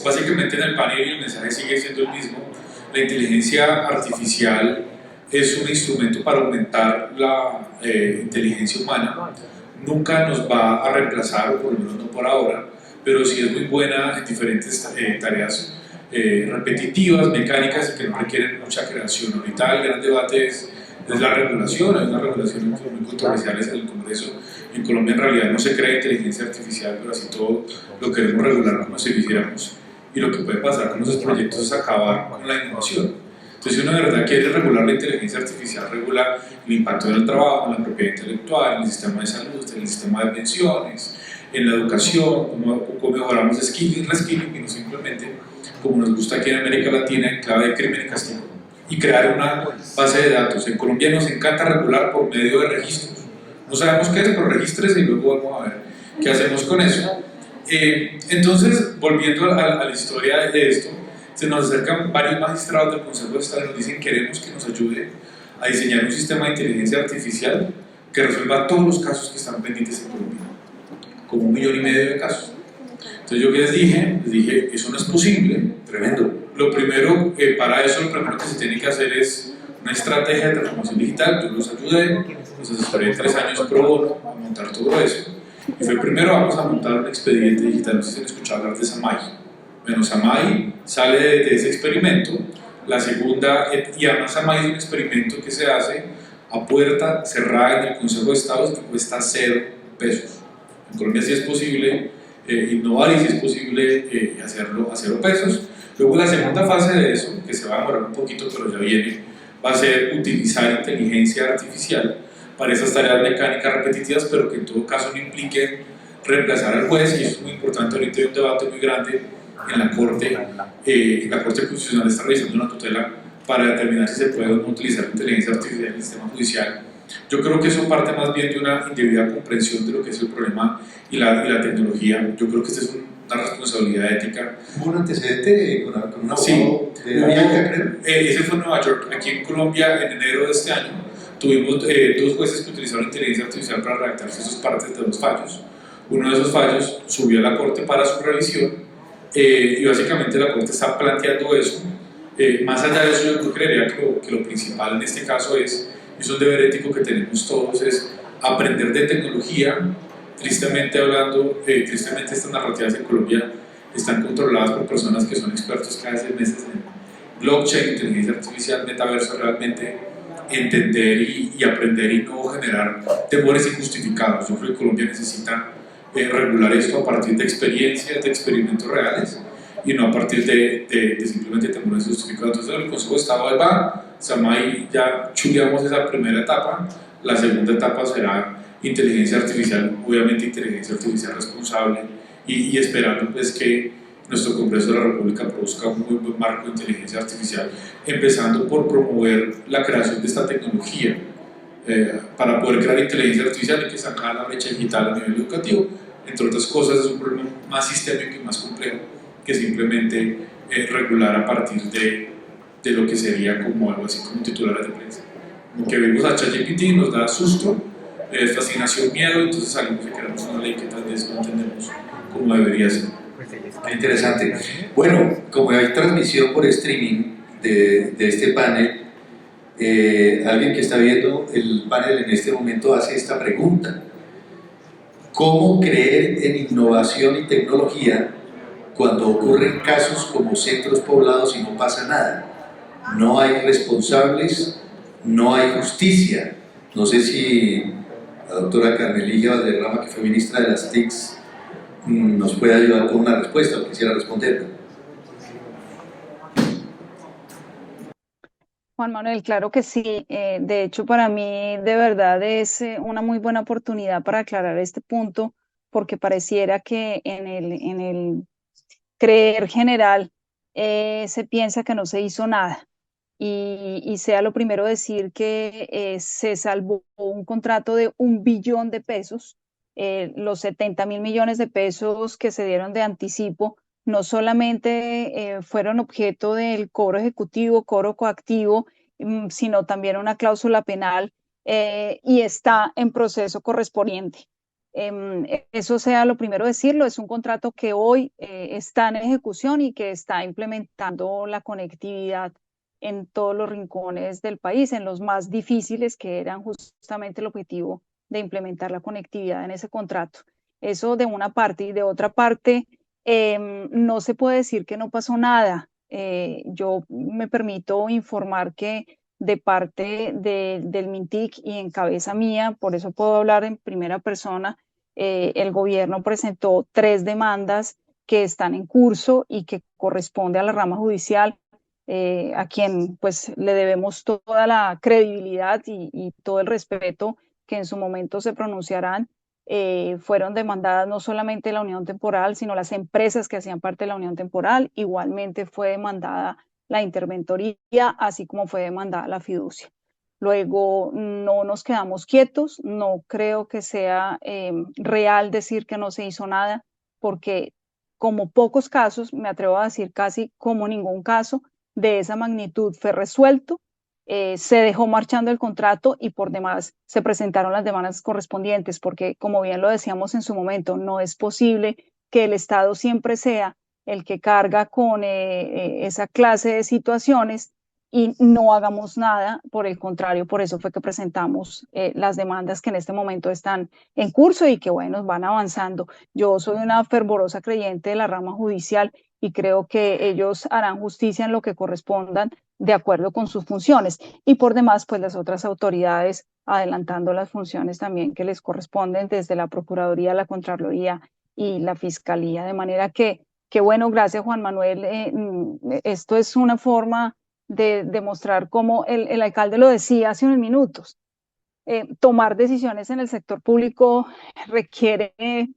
básicamente en el panel el mensaje sigue siendo el mismo. La inteligencia artificial es un instrumento para aumentar la inteligencia humana. Nunca nos va a reemplazar, o por lo menos no por ahora, pero sí es muy buena en diferentes tareas repetitivas, mecánicas, que no requieren mucha creación. Ahorita el gran debate es la regulación. Hay unas regulaciones muy controversiales en el Congreso. En Colombia en realidad no se crea inteligencia artificial, pero así todo lo queremos regular como si lo hiciéramos. Y lo que puede pasar con esos proyectos es acabar con la innovación. Entonces, si uno de verdad quiere regular la inteligencia artificial, regula el impacto en el trabajo, en la propiedad intelectual, en el sistema de salud, en el sistema de pensiones, en la educación, cómo mejoramos skilling, reskilling, y no simplemente, como nos gusta aquí en América Latina, en clave de crimen y castigo, y crear una base de datos. En Colombia nos encanta regular por medio de registros. No sabemos qué es, pero regístrese y luego vamos a ver qué hacemos con eso. Entonces, volviendo a la historia de esto, se nos acercan varios magistrados del Consejo de Estado y nos dicen: queremos que nos ayude a diseñar un sistema de inteligencia artificial que resuelva todos los casos que están pendientes en Colombia, como 1,5 millones de casos. Entonces, yo que les dije, eso no es posible. Tremendo. Lo primero, para eso, lo primero que se tiene que hacer es una estrategia de transformación digital. Yo los ayudé, los asesoré 3 años pro bono a montar todo eso. Y fue primero: vamos a montar un expediente digital. No sé si han escuchado hablar de SAMAI. Bueno, SAMAI sale de ese experimento. La segunda, y además SAMAI es un experimento que se hace a puerta cerrada en el Consejo de Estado, que cuesta 0 pesos. En Colombia sí es posible innovar y sí es posible hacerlo a 0 pesos. Luego la segunda fase de eso, que se va a demorar un poquito pero ya viene, va a ser utilizar inteligencia artificial para esas tareas mecánicas repetitivas, pero que en todo caso no impliquen reemplazar al juez. Y eso es muy importante. Ahorita hay un debate muy grande en la Corte. La Corte Constitucional está realizando una tutela para determinar si se puede o no utilizar inteligencia artificial en el sistema judicial. Yo creo que eso parte más bien de una indebida comprensión de lo que es el problema y la tecnología. Yo creo que esta es una responsabilidad ética. ¿Hubo un antecedente con un abogado Sí, de Avianca, creo? Ese fue en Nueva York. Aquí en Colombia, en enero de este año, tuvimos 2 jueces que utilizaron inteligencia artificial para redactar sus partes de los fallos. Uno de esos fallos subió a la Corte para su revisión, y básicamente la Corte está planteando eso. Más allá de eso, yo creería que lo principal en este caso es un deber ético que tenemos todos, es aprender de tecnología. Tristemente hablando, tristemente estas narrativas en Colombia están controladas por personas que son expertos cada 6 meses en blockchain, inteligencia artificial, metaverso. Realmente entender y aprender y no generar temores injustificados. Yo creo que Colombia necesita regular esto a partir de experiencias, de experimentos reales, y no a partir de simplemente temores justificados. Entonces, el Consejo de Estado ahí va. SAMAI, ya chuleamos esa primera etapa. La segunda etapa será inteligencia artificial, obviamente inteligencia artificial responsable, y esperando pues que nuestro Congreso de la República produzca un muy buen marco de inteligencia artificial, empezando por promover la creación de esta tecnología. Para poder crear inteligencia artificial hay que sacar la brecha digital a nivel educativo. Entre otras cosas, es un problema más sistémico y más complejo que simplemente regular a partir de lo que sería como algo así como titulares de prensa. Como que vimos a ChatGPT, nos da susto, fascinación, miedo, entonces salimos y queremos una ley que tal vez no entendemos como debería ser. Qué interesante. Bueno, como hay transmisión por streaming de este panel, alguien que está viendo el panel en este momento hace esta pregunta: ¿cómo creer en innovación y tecnología cuando ocurren casos como centros poblados y no pasa nada? No hay responsables, no hay justicia. No sé si la doctora Carmelilla Valderrama, que fue ministra de las TICs, nos puede ayudar con una respuesta, o quisiera responderla. Juan Manuel, claro que sí. De hecho, para mí de verdad es una muy buena oportunidad para aclarar este punto, porque pareciera que en el creer general se piensa que no se hizo nada. Y sea lo primero decir que se salvó un contrato de 1 billón de pesos. Los 70.000 millones de pesos que se dieron de anticipo no solamente fueron objeto del cobro ejecutivo, cobro coactivo, sino también una cláusula penal, y está en proceso correspondiente. Eso sea lo primero decirlo, es un contrato que hoy está en ejecución y que está implementando la conectividad en todos los rincones del país, en los más difíciles, que eran justamente el objetivo de implementar la conectividad en ese contrato. Eso de una parte, y de otra parte, no se puede decir que no pasó nada. Yo me permito informar que de parte del MINTIC y en cabeza mía, por eso puedo hablar en primera persona, el gobierno presentó 3 demandas que están en curso y que corresponde a la rama judicial, a quien pues le debemos toda la credibilidad y todo el respeto que en su momento se pronunciarán. Fueron demandadas no solamente la unión temporal, sino las empresas que hacían parte de la unión temporal. Igualmente fue demandada la interventoría, así como fue demandada la fiducia. Luego, no nos quedamos quietos, no creo que sea real decir que no se hizo nada, porque como pocos casos, me atrevo a decir casi como ningún caso de esa magnitud fue resuelto, se dejó marchando el contrato y por demás se presentaron las demandas correspondientes, porque como bien lo decíamos en su momento, no es posible que el Estado siempre sea el que carga con esa clase de situaciones y no hagamos nada. Por el contrario, por eso fue que presentamos las demandas que en este momento están en curso y que, bueno, van avanzando. Yo soy una fervorosa creyente de la rama judicial y creo que ellos harán justicia en lo que correspondan de acuerdo con sus funciones. Y por demás, pues las otras autoridades adelantando las funciones también que les corresponden desde la Procuraduría, la Contraloría y la Fiscalía. De manera que bueno, gracias Juan Manuel. Esto es una forma de demostrar, como el alcalde lo decía hace unos minutos, tomar decisiones en el sector público requiere,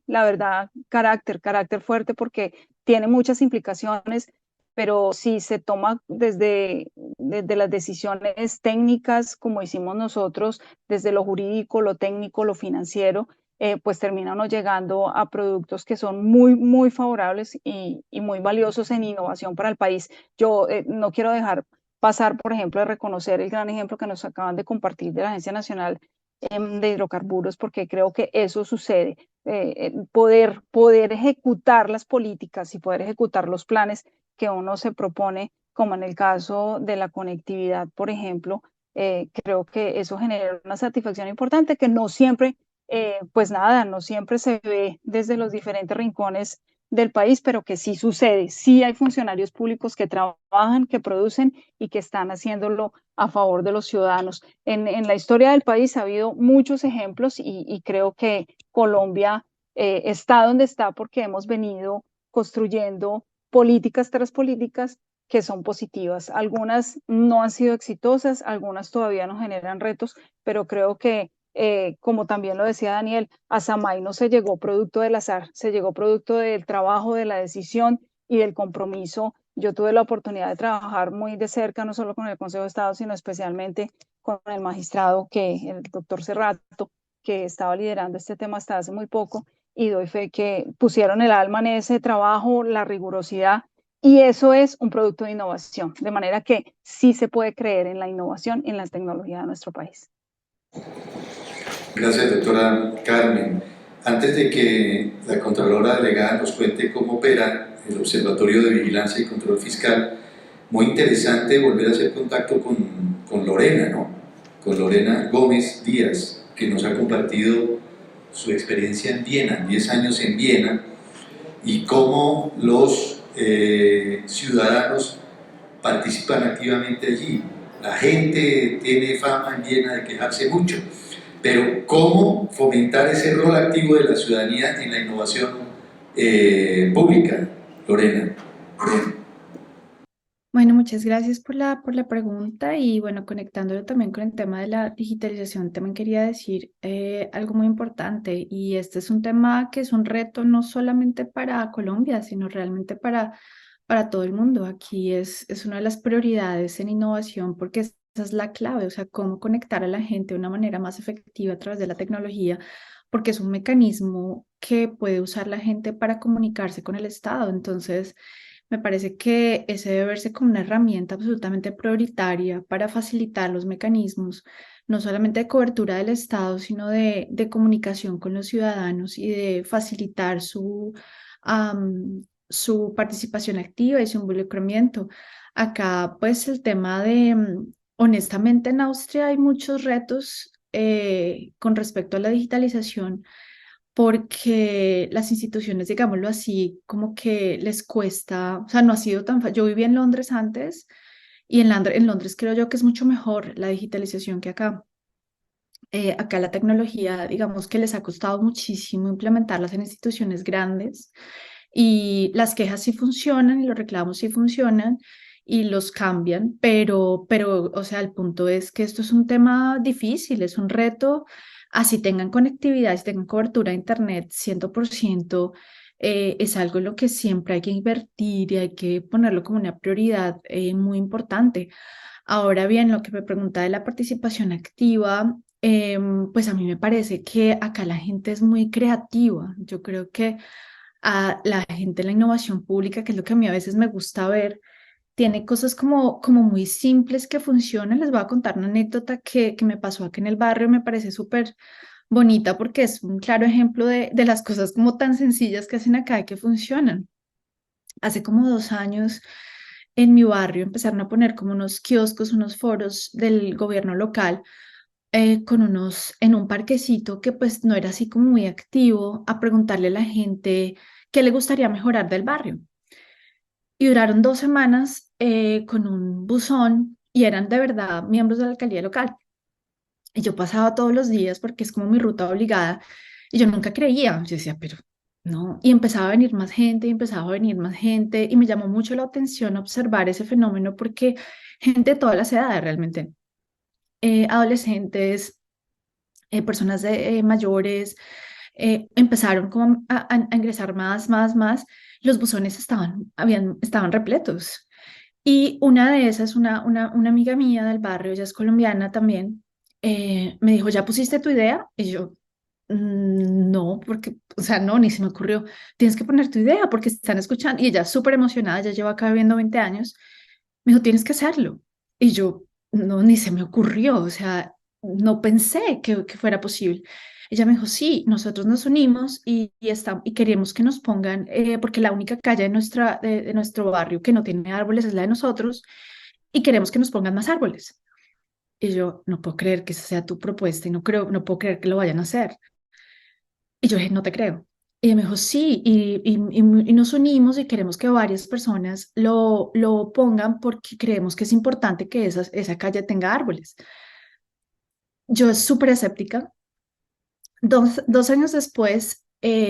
la verdad, carácter fuerte, porque tiene muchas implicaciones, pero si se toma desde las decisiones técnicas, como hicimos nosotros, desde lo jurídico, lo técnico, lo financiero, pues terminan llegando a productos que son muy favorables y muy valiosos en innovación para el país. Yo no quiero dejar pasar, por ejemplo, de reconocer el gran ejemplo que nos acaban de compartir de la Agencia Nacional de Hidrocarburos, porque creo que eso sucede. Poder ejecutar las políticas y poder ejecutar los planes que uno se propone, como en el caso de la conectividad, por ejemplo, creo que eso genera una satisfacción importante que no siempre, pues nada, no siempre se ve desde los diferentes rincones del país, pero que sí sucede. Sí hay funcionarios públicos que trabajan, que producen y que están haciéndolo a favor de los ciudadanos. En la historia del país ha habido muchos ejemplos y creo que Colombia está donde está porque hemos venido construyendo políticas tras políticas que son positivas. Algunas no han sido exitosas, algunas todavía nos generan retos, pero creo que como también lo decía Daniel, a Samay no se llegó producto del azar, se llegó producto del trabajo, de la decisión y del compromiso. Yo tuve la oportunidad de trabajar muy de cerca, no solo con el Consejo de Estado, sino especialmente con el magistrado, el doctor Cerrato, que estaba liderando este tema hasta hace muy poco, y doy fe que pusieron el alma en ese trabajo, la rigurosidad, y eso es un producto de innovación, de manera que sí se puede creer en la innovación y en la tecnología de nuestro país. Gracias, doctora Carmen. Antes de que la Contralora Delegada nos cuente cómo opera el Observatorio de Vigilancia y Control Fiscal, muy interesante volver a hacer contacto con Lorena, ¿no? Con Lorena Gómez Díaz, que nos ha compartido su experiencia en Viena, 10 años en Viena, y cómo los ciudadanos participan activamente allí. La gente tiene fama en Viena de quejarse mucho, pero cómo fomentar ese rol activo de la ciudadanía en la innovación pública, Lorena. Bueno, muchas gracias por la pregunta y bueno, conectándolo también con el tema de la digitalización, también quería decir algo muy importante y este es un tema que es un reto no solamente para Colombia, sino realmente para todo el mundo. Aquí es una de las prioridades en innovación porque esa es la clave, o sea, cómo conectar a la gente de una manera más efectiva a través de la tecnología, porque es un mecanismo que puede usar la gente para comunicarse con el Estado. Entonces, Me parece que ese debe verse como una herramienta absolutamente prioritaria para facilitar los mecanismos, no solamente de cobertura del Estado, sino de comunicación con los ciudadanos y de facilitar su participación activa y su involucramiento. Acá, pues el tema honestamente, en Austria hay muchos retos con respecto a la digitalización porque las instituciones, digámoslo así, como que les cuesta, o sea, no ha sido tan fácil. Yo viví en Londres antes y en Londres creo yo que es mucho mejor la digitalización que acá. Acá la tecnología, digamos que les ha costado muchísimo implementarlas en instituciones grandes y las quejas sí funcionan y los reclamos sí funcionan y los cambian, pero, o sea, el punto es que esto es un tema difícil, es un reto, así tengan conectividad, si tengan cobertura de internet 100%, es algo en lo que siempre hay que invertir y hay que ponerlo como una prioridad muy importante. Ahora bien, lo que me pregunta de la participación activa, pues a mí me parece que acá la gente es muy creativa. Yo creo que a la gente en la innovación pública, que es lo que a mí a veces me gusta ver, tiene cosas como muy simples que funcionan. Les voy a contar una anécdota que me pasó aquí en el barrio, me parece súper bonita porque es un claro ejemplo de las cosas como tan sencillas que hacen acá y que funcionan. Hace como 2 años en mi barrio empezaron a poner como unos kioscos, unos foros del gobierno local en un parquecito que pues no era así como muy activo, a preguntarle a la gente qué le gustaría mejorar del barrio. Y duraron 2 semanas con un buzón y eran de verdad miembros de la alcaldía local. Y yo pasaba todos los días porque es como mi ruta obligada y yo nunca creía, yo decía, pero no, y empezaba a venir más gente y empezaba a venir más gente y me llamó mucho la atención observar ese fenómeno porque gente de todas las edades realmente, adolescentes, personas mayores, empezaron como a ingresar más, los buzones estaban repletos. Y una de esas, una amiga mía del barrio, ella es colombiana también, me dijo, ¿ya pusiste tu idea? Y yo, No, porque, o sea, no, ni se me ocurrió. Tienes que poner tu idea porque están escuchando. Y ella súper emocionada, ya lleva acá viviendo 20 años, me dijo, tienes que hacerlo. Y yo, no, ni se me ocurrió, o sea, no pensé que fuera posible. Ella me dijo, sí, nosotros nos unimos y queremos que nos pongan, porque la única calle de nuestro barrio que no tiene árboles es la de nosotros, y queremos que nos pongan más árboles. Y yo, no puedo creer que esa sea tu propuesta y no puedo creer que lo vayan a hacer. Y yo dije, no te creo. Y ella me dijo, sí, y nos unimos y queremos que varias personas lo pongan porque creemos que es importante que esa calle tenga árboles. Yo súper escéptica. 2 años después,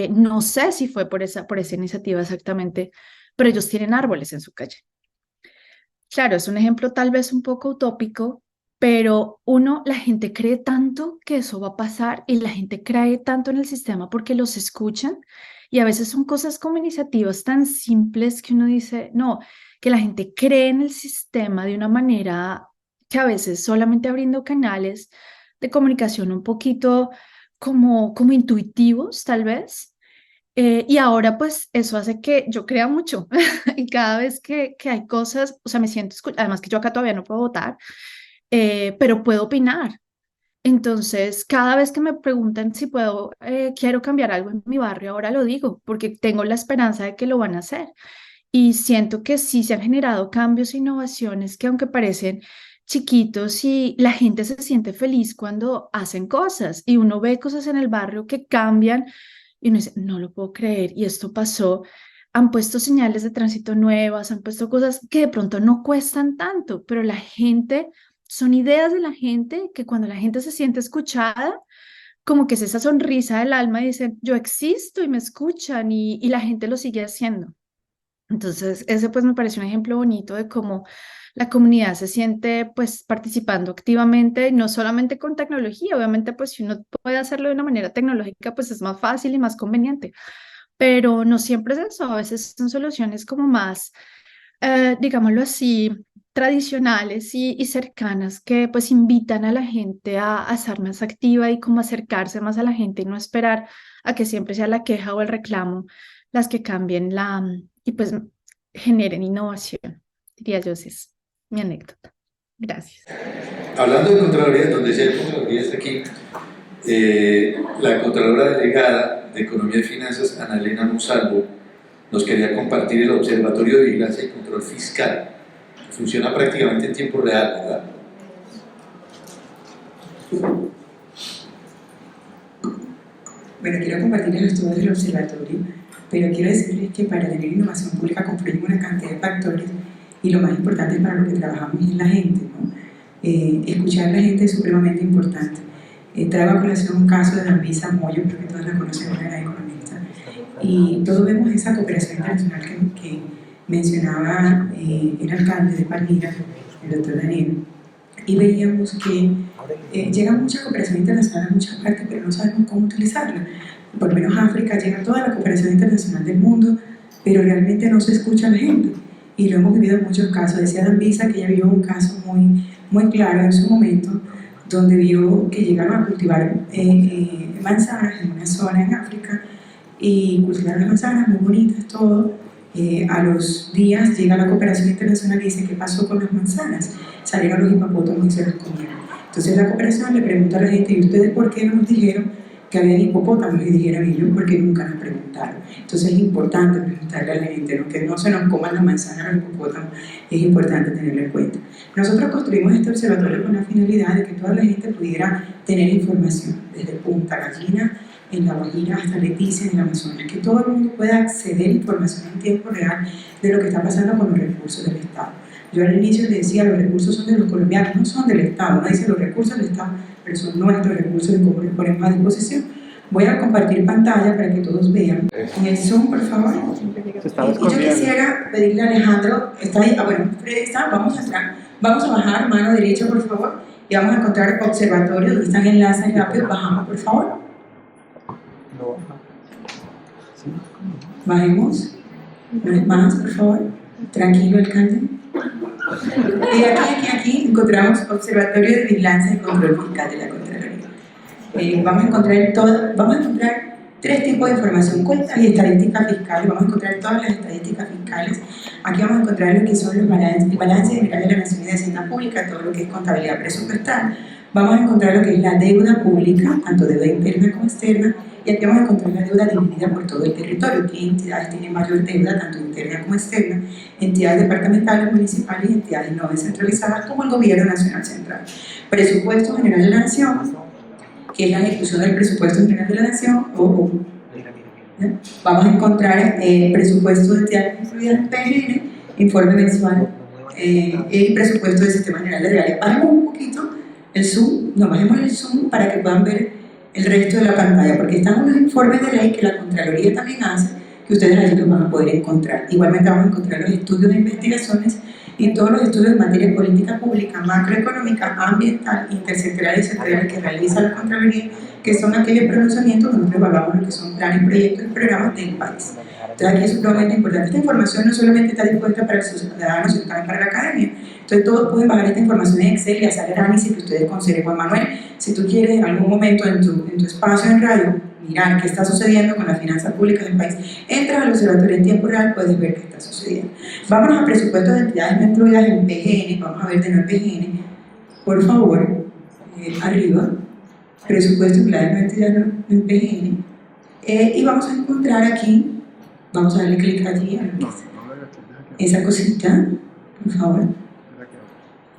no sé si fue por esa iniciativa exactamente, pero ellos tienen árboles en su calle. Claro, es un ejemplo tal vez un poco utópico, pero la gente cree tanto que eso va a pasar y la gente cree tanto en el sistema porque los escuchan y a veces son cosas como iniciativas tan simples que uno dice, no, que la gente cree en el sistema de una manera que a veces solamente abriendo canales de comunicación un poquito como intuitivos, tal vez. Y ahora pues eso hace que yo crea mucho y cada vez que hay cosas, o sea, me siento, además que yo acá todavía no puedo votar, pero puedo opinar. Entonces, cada vez que me preguntan si quiero cambiar algo en mi barrio, ahora lo digo, porque tengo la esperanza de que lo van a hacer. Y siento que sí se han generado cambios e innovaciones que aunque parecen chiquitos y la gente se siente feliz cuando hacen cosas y uno ve cosas en el barrio que cambian y uno dice, no lo puedo creer y esto pasó. Han puesto señales de tránsito nuevas, han puesto cosas que de pronto no cuestan tanto, pero la gente, son ideas de la gente que cuando la gente se siente escuchada, como que es esa sonrisa del alma y dicen, yo existo y me escuchan y la gente lo sigue haciendo. Entonces, ese pues me parece un ejemplo bonito de cómo la comunidad se siente pues participando activamente, no solamente con tecnología, obviamente pues si uno puede hacerlo de una manera tecnológica pues es más fácil y más conveniente, pero no siempre es eso, a veces son soluciones como más, digámoslo así, tradicionales y cercanas que pues invitan a la gente a ser más activa y como acercarse más a la gente y no esperar a que siempre sea la queja o el reclamo las que cambien y pues generen innovación. Diría yo, esa es mi anécdota. Gracias. Hablando de Contraloría, donde decía el Contraloría está aquí, la Contralora Delegada de Economía y Finanzas, Ana Elena Monsalvo, nos quería compartir el Observatorio de Vigilancia y Control Fiscal. Funciona prácticamente en tiempo real, ¿verdad? Bueno, quiero compartirles todo del observatorio, pero quiero decirles que para tener innovación pública confluyen una cantidad de factores y lo más importante para lo que trabajamos es la gente, ¿no? Escuchar a la gente es supremamente importante. Traigo a colación un caso de Dambisa Moyo, creo que todos la conocen, una gran economista, y todos vemos esa cooperación internacional que mencionaba el alcalde de Palmira, el doctor Daniel, y veíamos que llega mucha cooperación internacional a muchas partes, pero no sabemos cómo utilizarla. Por lo menos África llega toda la cooperación internacional del mundo, pero realmente no se escucha a la gente. Y lo hemos vivido en muchos casos. Decía Dambisa que ella vio un caso muy claro en su momento, donde vio que llegaron a cultivar manzanas en una zona en África, y cultivaron las manzanas muy bonitas, todo. A los días llega la cooperación internacional y dice: ¿qué pasó con las manzanas? Salieron los hipopótamos y se las comieron. Entonces la cooperación le pregunta a la gente: ¿y ustedes por qué no nos dijeron que había hipopótamos? Y dijeron ellos: porque nunca nos preguntaron. Entonces es importante preguntarle a la gente, ¿no? Que no se nos coman las manzanas los hipopótamos, es importante tenerlo en cuenta. Nosotros construimos este observatorio con la finalidad de que toda la gente pudiera tener información, desde Punta Gallina, en La Guajira, hasta Leticia, en el Amazonas, que todo el mundo pueda acceder a información en tiempo real de lo que está pasando con los recursos del Estado. Yo al inicio le decía: los recursos son de los colombianos, no son del Estado. No dice los recursos del Estado, pero son nuestros recursos y cómo los ponemos a disposición. Voy a compartir pantalla para que todos vean. En el Zoom, por favor. Y yo quisiera pedirle a Alejandro, ¿está ahí? Ah, bueno, Fred está, vamos a entrar. Vamos a bajar, mano derecha, por favor, y vamos a encontrar observatorio, donde están enlaces rápidos. Bajamos, por favor. Bajemos. Más, por favor. Tranquilo, alcalde. Y aquí encontramos Observatorio de Vigilancia y Control Fiscal de la Contraloría. Vamos a encontrar tres tipos de información: cuentas y estadísticas fiscales. Vamos a encontrar todas las estadísticas fiscales. Aquí vamos a encontrar lo que son los balances, el balance general de la Nación y de Hacienda Pública, todo lo que es contabilidad presupuestal. Vamos a encontrar lo que es la deuda pública, tanto deuda interna como externa, y aquí vamos a encontrar la deuda dividida por todo el territorio. ¿Qué entidades tienen mayor deuda, tanto interna como externa? Entidades departamentales, municipales y entidades no descentralizadas, como el Gobierno Nacional Central. Presupuesto General de la Nación, que es la ejecución del Presupuesto General de la Nación, vamos a encontrar presupuesto de entidades incluidas en PGN, informe mensual y presupuesto del Sistema General de Reales. Bajemos un poquito el zoom, bajemos el zoom para que puedan ver el resto de la pantalla, porque están unos informes de ley que la Contraloría también hace, que ustedes allí los van a poder encontrar. Igualmente vamos a encontrar los estudios de investigaciones y todos los estudios en materia de política pública, macroeconómica, ambiental, intersectorial y sectorial que realiza la Contraloría, que son aquellos pronunciamientos donde nosotros evaluamos lo que son planes, proyectos y programas del país. Entonces aquí es sumamente importante. Esta información no solamente está dispuesta para los ciudadanos, sino también para la academia. Entonces todos pueden bajar esta información en Excel y hacer el análisis que ustedes consideren. Juan Manuel, si tú quieres en algún momento en tu espacio en radio mirar qué está sucediendo con las finanzas públicas del país, entras al observatorio en tiempo real, puedes ver qué está sucediendo. Vámonos a presupuestos de entidades no incluidas en PGN. Vamos a ver de nuevo PGN, por favor, arriba, presupuesto de entidades en PGN, y vamos a encontrar aquí, vamos a darle clic allí, esa cosita, por favor,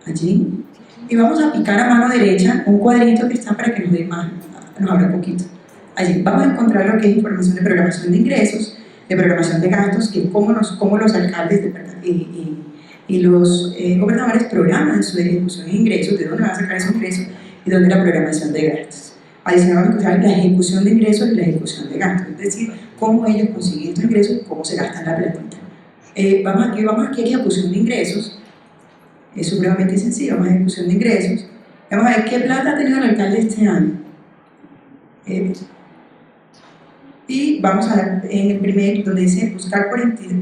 allí, y vamos a picar a mano derecha un cuadrito que está para que nos dé más, nos abra un poquito. Allí vamos a encontrar lo que es información de programación de ingresos, de programación de gastos, que es cómo los alcaldes y los gobernadores programan su ejecución de ingresos, de dónde van a sacar esos ingresos y dónde la programación de gastos. Adicionalmente vamos a encontrar la ejecución de ingresos y la ejecución de gastos, es decir, cómo ellos consiguen estos ingresos y cómo se gastan la platita. Vamos aquí a ejecución de ingresos. Es supremamente sencillo. Vamos a ejecución de ingresos. Vamos a ver qué plata ha tenido el alcalde este año. Y vamos a ver en el primer, donde dice buscar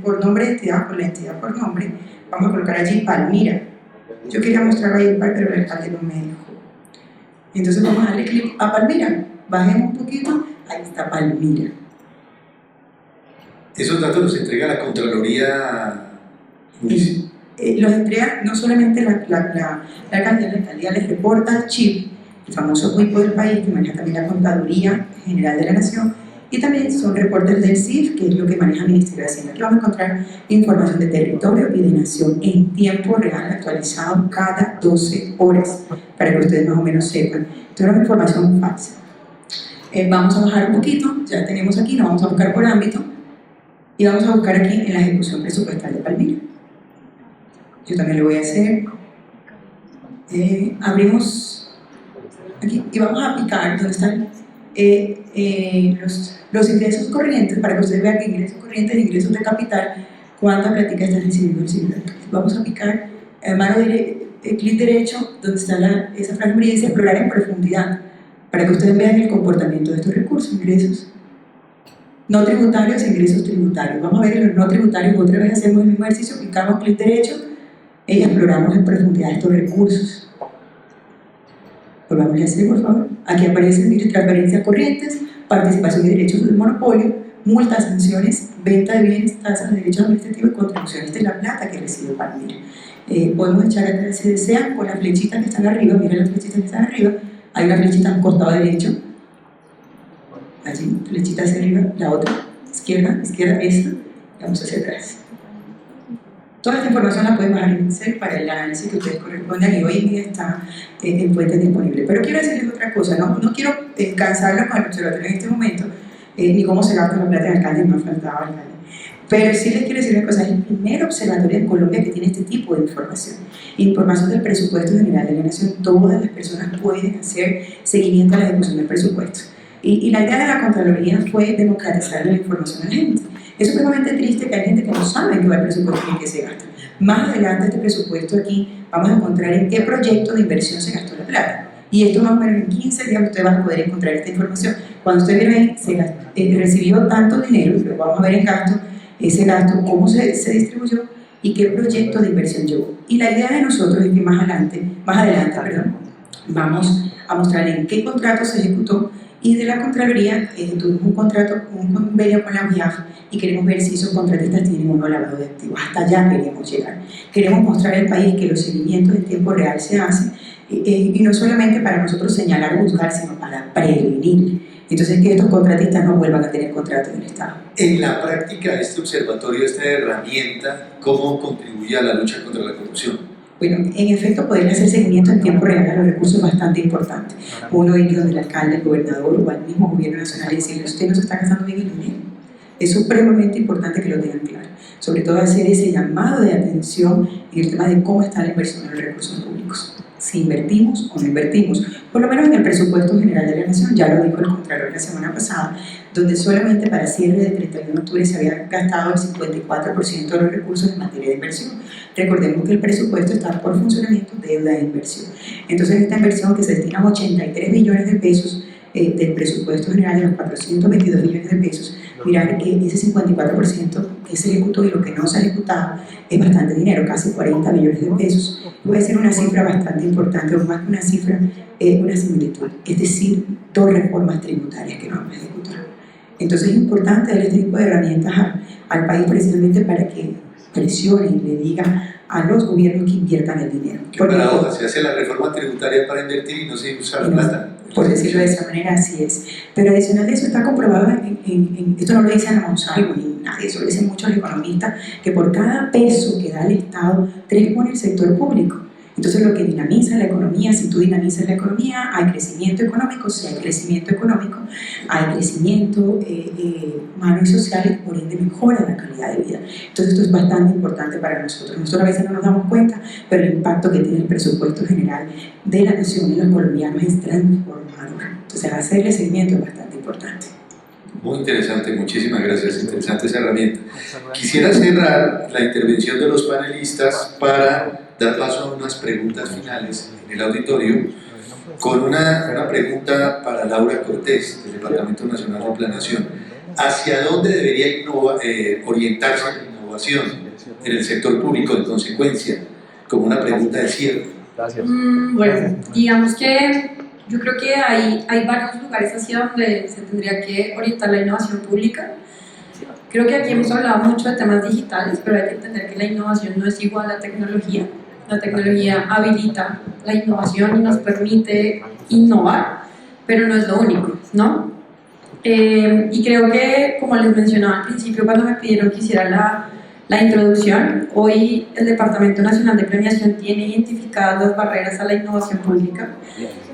por nombre de entidad, por la entidad por nombre, vamos a colocar allí Palmira. Yo quería mostrar ahí, pero el alcalde no me dejó. Entonces vamos a darle clic a Palmira. Bajemos un poquito, ahí está Palmira. Esos datos los entrega la Contraloría Los entrega no solamente la alcaldía les reporta al CHIP, el famoso cuipo del país, que maneja también la Contaduría General de la Nación, y también son reportes del CIF, que es lo que maneja el Ministerio de Hacienda. Aquí vamos a encontrar información de territorio y de nación en tiempo real, actualizado cada 12 horas, para que ustedes más o menos sepan. Esto es una información falsa. Vamos a bajar un poquito, ya tenemos aquí, nos vamos a buscar por ámbito, y vamos a buscar aquí en la ejecución presupuestal de Palmira. Yo también lo voy a hacer. Abrimos aquí y vamos a picar donde están los ingresos corrientes, para que ustedes vean que ingresos corrientes e ingresos de capital, cuánta plática están recibiendo el señor. Vamos a picar clic derecho, donde está esa frase que dice explorar en profundidad, para que ustedes vean el comportamiento de estos recursos, ingresos no tributarios e ingresos tributarios. Vamos a ver en los no tributarios, otra vez hacemos el mismo ejercicio, picamos clic derecho y exploramos en profundidad estos recursos. Volvamos a hacer, por favor. Aquí aparecen, mire, transferencias corrientes, participación y derechos del monopolio, multas, sanciones, venta de bienes, tasas de derechos administrativos y contribuciones de la plata que recibe Palmira. Podemos echar acá, si desean, con las flechitas que están arriba, miren las flechitas que están arriba, hay una flechita en costado derecho, allí, flechita hacia arriba, la otra, izquierda, esta, vamos hacia atrás. Toda esta información la pueden bajar en Excel para el análisis que ustedes correspondan, y hoy en día está en fuentes disponibles. Pero quiero decirles otra cosa, no quiero cansarlos con el observatorio en este momento, ni cómo se gasta la plata del alcalde, no faltaba alcalde. Pero sí les quiero decir una cosa, es el primer observatorio en Colombia que tiene este tipo de información del presupuesto general de la nación. Todas las personas pueden hacer seguimiento a la ejecución del presupuesto. Y la idea de la Contraloría fue democratizar la información a la gente. Es supremamente triste que hay gente que no sabe en qué va el presupuesto y en qué se gasta. Más adelante este presupuesto aquí vamos a encontrar en qué proyecto de inversión se gastó la plata. Y esto más o menos en 15 días ustedes van a poder encontrar esta información. Cuando ustedes vieron ahí, recibió tanto dinero, pero vamos a ver en gasto, ese gasto, cómo se distribuyó y qué proyecto de inversión llevó. Y la idea de nosotros es que más adelante, vamos a mostrar en qué contrato se ejecutó. Y de la Contraloría tuvimos un convenio con la UIAF y queremos ver si esos contratistas tienen o no lavado de activos. Hasta allá queremos llegar. Queremos mostrar al país que los seguimientos en tiempo real se hacen, y no solamente para nosotros señalar o buscar, sino para prevenir. Entonces, que estos contratistas no vuelvan a tener contratos del Estado. En la práctica, este observatorio, esta herramienta, ¿cómo contribuye a la lucha contra la corrupción? Bueno, en efecto, poder hacer seguimiento en tiempo real a los recursos es bastante importante. Uno ir donde el alcalde, el gobernador o al mismo gobierno nacional y decirle: usted no se está gastando bien el dinero. Es supremamente importante que lo tengan claro. Sobre todo hacer ese llamado de atención en el tema de cómo está la inversión en los recursos públicos. Si invertimos o no invertimos. Por lo menos en el presupuesto general de la nación, ya lo dijo el Contralor la semana pasada, donde solamente para cierre de 31 de octubre se había gastado el 54% de los recursos en materia de inversión. Recordemos que el presupuesto está por funcionamiento, deuda e inversión. Entonces, esta inversión, que se destina a 83 millones de pesos del presupuesto general de los 422 millones de pesos, mirar que ese 54% que se ejecutó y lo que no se ha ejecutado es bastante dinero, casi 40 millones de pesos. Puede ser una cifra bastante importante, o más que una cifra, una similitud, es decir, 2 reformas tributarias que no hemos ejecutado. Entonces es importante darle este tipo de herramientas al país, precisamente para que presione y le diga a los gobiernos que inviertan el dinero. Qué paradoja, se hace la reforma tributaria para invertir y no se usa la plata. Por decirlo de esa manera, así es. Pero adicional de eso, está comprobado, esto no lo dice Ana Monsalvo ni nadie, eso lo dicen muchos economistas, que por cada peso que da el Estado, 3 pone el sector público. Entonces, lo que dinamiza la economía, si tú dinamizas la economía, hay crecimiento económico. Si hay crecimiento económico, hay crecimiento humano y social, y por ende mejora la calidad de vida. Entonces, esto es bastante importante para nosotros. Nosotros a veces no nos damos cuenta, pero el impacto que tiene el presupuesto general de la nación y los colombianos es transformador. Entonces, hacerle seguimiento es bastante importante. Muy interesante, muchísimas gracias, interesante esa herramienta. Quisiera cerrar la intervención de los panelistas para dar paso a unas preguntas finales en el auditorio, con una pregunta para Laura Cortés, del Departamento Nacional de Planeación. ¿Hacia dónde debería orientarse la innovación en el sector público, en consecuencia? Como una pregunta de cierre. Bueno, digamos que yo creo que hay varios lugares hacia donde se tendría que orientar la innovación pública. Creo que aquí hemos hablado mucho de temas digitales, pero hay que entender que la innovación no es igual a tecnología. La tecnología habilita la innovación y nos permite innovar, pero no es lo único, ¿no? Y creo que, como les mencionaba al principio cuando me pidieron que hiciera la introducción, hoy el Departamento Nacional de Planeación tiene identificadas las barreras a la innovación pública,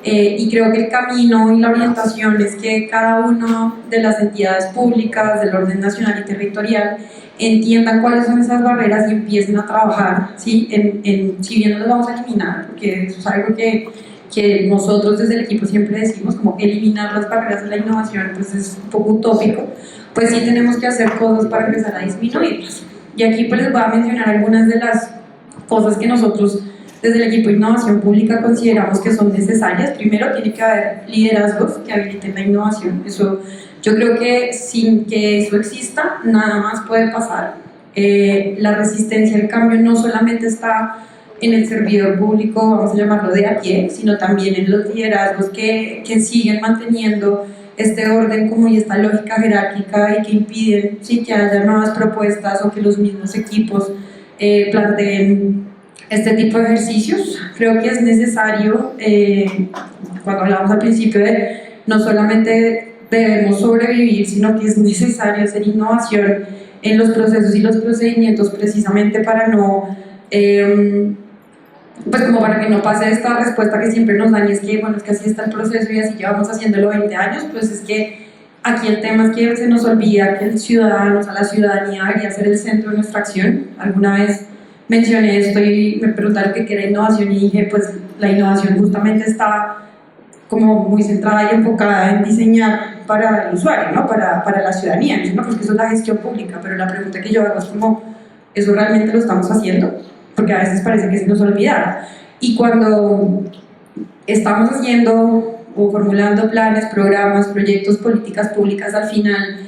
y creo que el camino y la orientación es que cada una de las entidades públicas del orden nacional y territorial entiendan cuáles son esas barreras y empiecen a trabajar, ¿sí? Si bien no las vamos a eliminar, porque eso es algo que nosotros desde el equipo siempre decimos, como eliminar las barreras de la innovación, pues es un poco utópico, pues sí tenemos que hacer cosas para empezar a disminuirlas. Y aquí pues les voy a mencionar algunas de las cosas que nosotros desde el equipo de innovación pública consideramos que son necesarias. Primero, tiene que haber liderazgos que habiliten la innovación. Eso, yo creo que sin que eso exista, nada más puede pasar. La resistencia al cambio no solamente está en el servidor público, vamos a llamarlo de a pie, sino también en los liderazgos que siguen manteniendo este orden como y esta lógica jerárquica y que impiden, sí, que haya nuevas propuestas o que los mismos equipos planteen este tipo de ejercicios. Creo que es necesario, cuando hablamos al principio de no solamente debemos sobrevivir, sino que es necesario hacer innovación en los procesos y los procedimientos precisamente para no, pues como para que no pase esta respuesta que siempre nos dan y es que, bueno, es que así está el proceso y así llevamos haciéndolo 20 años, pues es que aquí el tema es que se nos olvida que el ciudadano, o sea, la ciudadanía debería ser el centro de nuestra acción. Alguna vez mencioné esto y me preguntaron qué era innovación y dije, pues la innovación justamente está como muy centrada y enfocada en diseñar para el usuario, ¿no? Para la ciudadanía. No, pues que eso es la gestión pública, pero la pregunta que yo hago es como, ¿eso realmente lo estamos haciendo? Porque a veces parece que se nos olvida. Y cuando estamos haciendo o formulando planes, programas, proyectos, políticas públicas, al final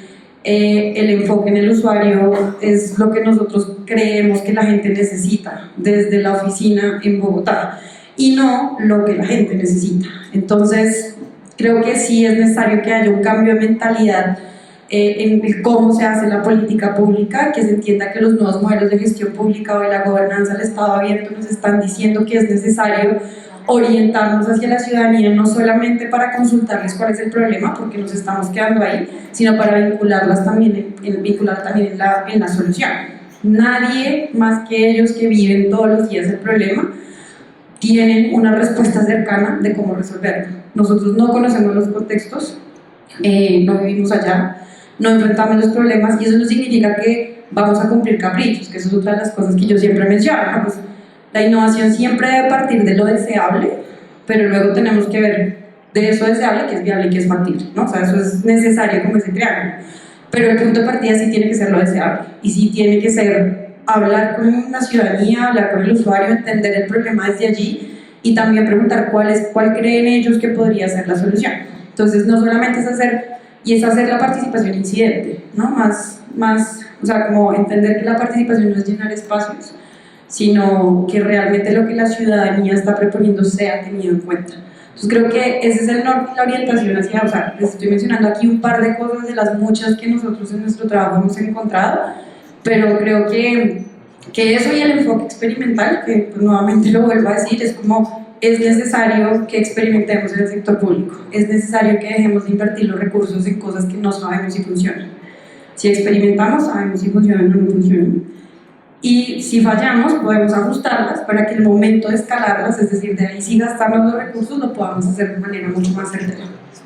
el enfoque en el usuario es lo que nosotros creemos que la gente necesita desde la oficina en Bogotá y no lo que la gente necesita. Entonces creo que sí es necesario que haya un cambio de mentalidad en el cómo se hace la política pública, que se entienda que los nuevos modelos de gestión pública o de la gobernanza del Estado abierto nos están diciendo que es necesario orientarnos hacia la ciudadanía, no solamente para consultarles cuál es el problema, porque nos estamos quedando ahí, sino para vincularlas también en la solución. Nadie más que ellos que viven todos los días el problema tienen una respuesta cercana de cómo resolverlo. Nosotros no conocemos los contextos, no vivimos allá, no enfrentamos los problemas y eso no significa que vamos a cumplir caprichos, que eso es otra de las cosas que yo siempre menciono, ¿no? Pues, la innovación siempre debe partir de lo deseable, pero luego tenemos que ver de eso deseable que es viable y que es factible, ¿no? O sea, eso es necesario como ese triángulo. Pero el punto de partida sí tiene que ser lo deseable y sí tiene que ser hablar con la ciudadanía, hablar con el usuario, entender el problema desde allí y también preguntar cuál creen ellos que podría ser la solución. Entonces no solamente es hacer la participación incidente, ¿no? O sea, como entender que la participación no es llenar espacios, sino que realmente lo que la ciudadanía está proponiendo sea tenido en cuenta. Entonces creo que ese es el norte y la orientación hacia, o sea, les estoy mencionando aquí un par de cosas de las muchas que nosotros en nuestro trabajo hemos encontrado, pero creo que eso y el enfoque experimental, que pues, nuevamente lo vuelvo a decir, es como es necesario que experimentemos en el sector público, es necesario que dejemos de invertir los recursos en cosas que no sabemos si funcionan. Si experimentamos, sabemos si funcionan o no funcionan. Y si fallamos, podemos ajustarlas para que el momento de escalarlas, es decir, de ahí sí gastarnos los recursos, lo podamos hacer de manera mucho más certera.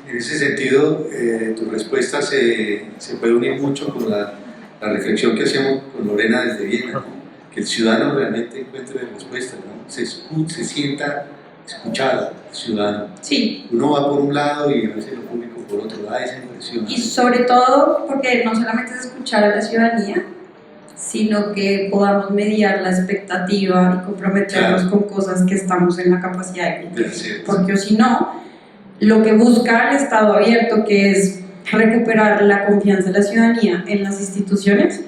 En ese sentido, tu respuesta se puede unir mucho con la reflexión que hacemos con Lorena desde Viena, ¿no? Que el ciudadano realmente encuentre respuestas, ¿no? Se sienta escuchado, el ciudadano. Sí. Uno va por un lado y a veces lo público por otro, da esa impresión. Y sobre todo porque no solamente es escuchar a la ciudadanía, sino que podamos mediar la expectativa y comprometernos con cosas que estamos en la capacidad de cumplir. Porque si no, lo que busca el Estado abierto, que es recuperar la confianza de la ciudadanía en las instituciones,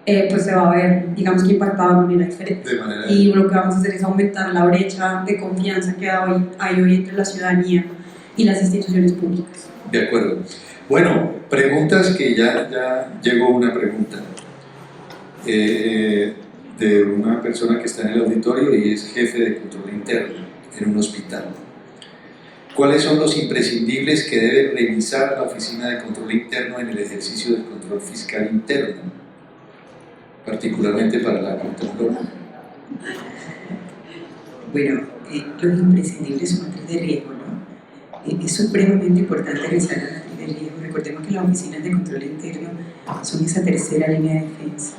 pues se va a ver, digamos que impactado de manera diferente. Y lo que vamos a hacer es aumentar la brecha de confianza que hay hoy entre la ciudadanía y las instituciones públicas. De acuerdo. Bueno, preguntas que ya llegó una pregunta de una persona que está en el auditorio y es jefe de control interno en un hospital. ¿Cuáles son los imprescindibles que debe revisar la Oficina de Control Interno en el ejercicio del control fiscal interno, particularmente para la Contraloría? Bueno, los imprescindibles son matriz de riesgo, ¿no? Es supremamente importante revisar la matriz de riesgo. Recordemos que las oficinas de control interno son esa tercera línea de defensa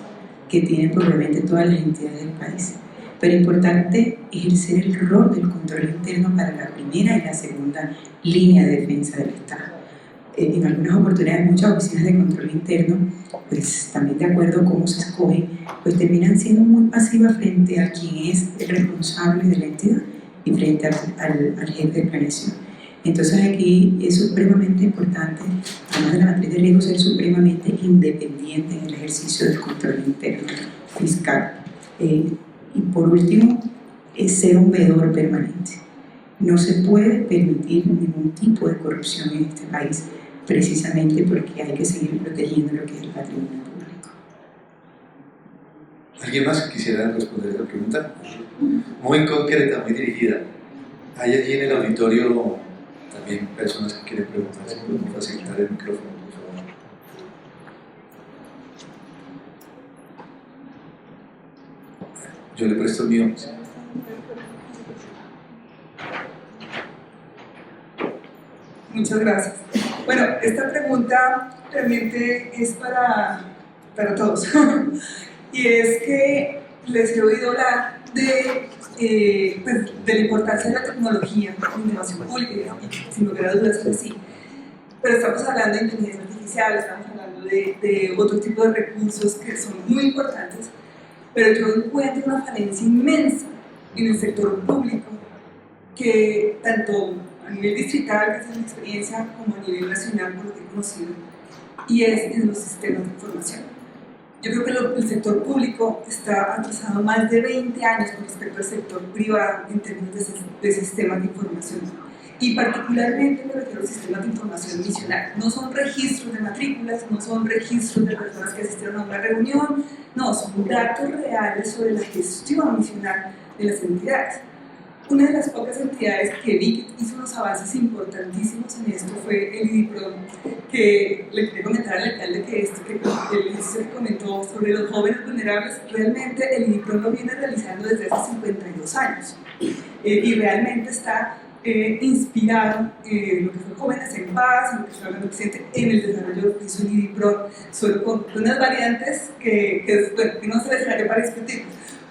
que tienen probablemente todas las entidades del país. Pero es importante ejercer el rol del control interno para la primera y la segunda línea de defensa del Estado. En algunas oportunidades, muchas oficinas de control interno, pues también de acuerdo a cómo se escogen, pues terminan siendo muy pasivas frente a quien es el responsable de la entidad y frente al jefe de planeación. Entonces aquí es supremamente importante, además de la matriz de riesgo, ser supremamente independiente en el ejercicio del control interno fiscal. Y por último, es ser un veedor permanente. No se puede permitir ningún tipo de corrupción en este país, precisamente porque hay que seguir protegiendo lo que es el patrimonio público. ¿Alguien más quisiera responder a esta pregunta? Muy concreta, muy dirigida. ¿Hay allí en el auditorio también personas que quieren preguntar? Si podemos facilitar el micrófono, por favor. Yo le presto el mío. Muchas gracias. Bueno, esta pregunta realmente es para todos. Y es que les he oído hablar de la importancia de la tecnología en la innovación pública, y sin lugar a dudas es así. Pero estamos hablando de inteligencia artificial, estamos hablando de otro tipo de recursos que son muy importantes, pero yo encuentro una falencia inmensa en el sector público, que tanto a nivel distrital, que es mi experiencia, como a nivel nacional, por lo que he conocido, y es en los sistemas de información. Yo creo que el sector público está atrasado más de 20 años con respecto al sector privado en términos de sistemas de información. Y particularmente me refiero a los sistemas de información misional. No son registros de matrículas, no son registros de personas que asistieron a una reunión, no, son datos reales sobre la gestión misional de las entidades. Una de las pocas entidades que vi que hizo unos avances importantísimos en esto fue el IDIPROM, que le quería comentar al alcalde que el ejercicio que comentó sobre los jóvenes vulnerables, realmente el IDIPROM lo viene realizando desde hace 52 años y realmente está inspirado en lo que fue Jóvenes en Paz, en lo que fue hablando presente en el desarrollo que hizo el IDIPROM, solo con unas variantes que no se les haré para discutir.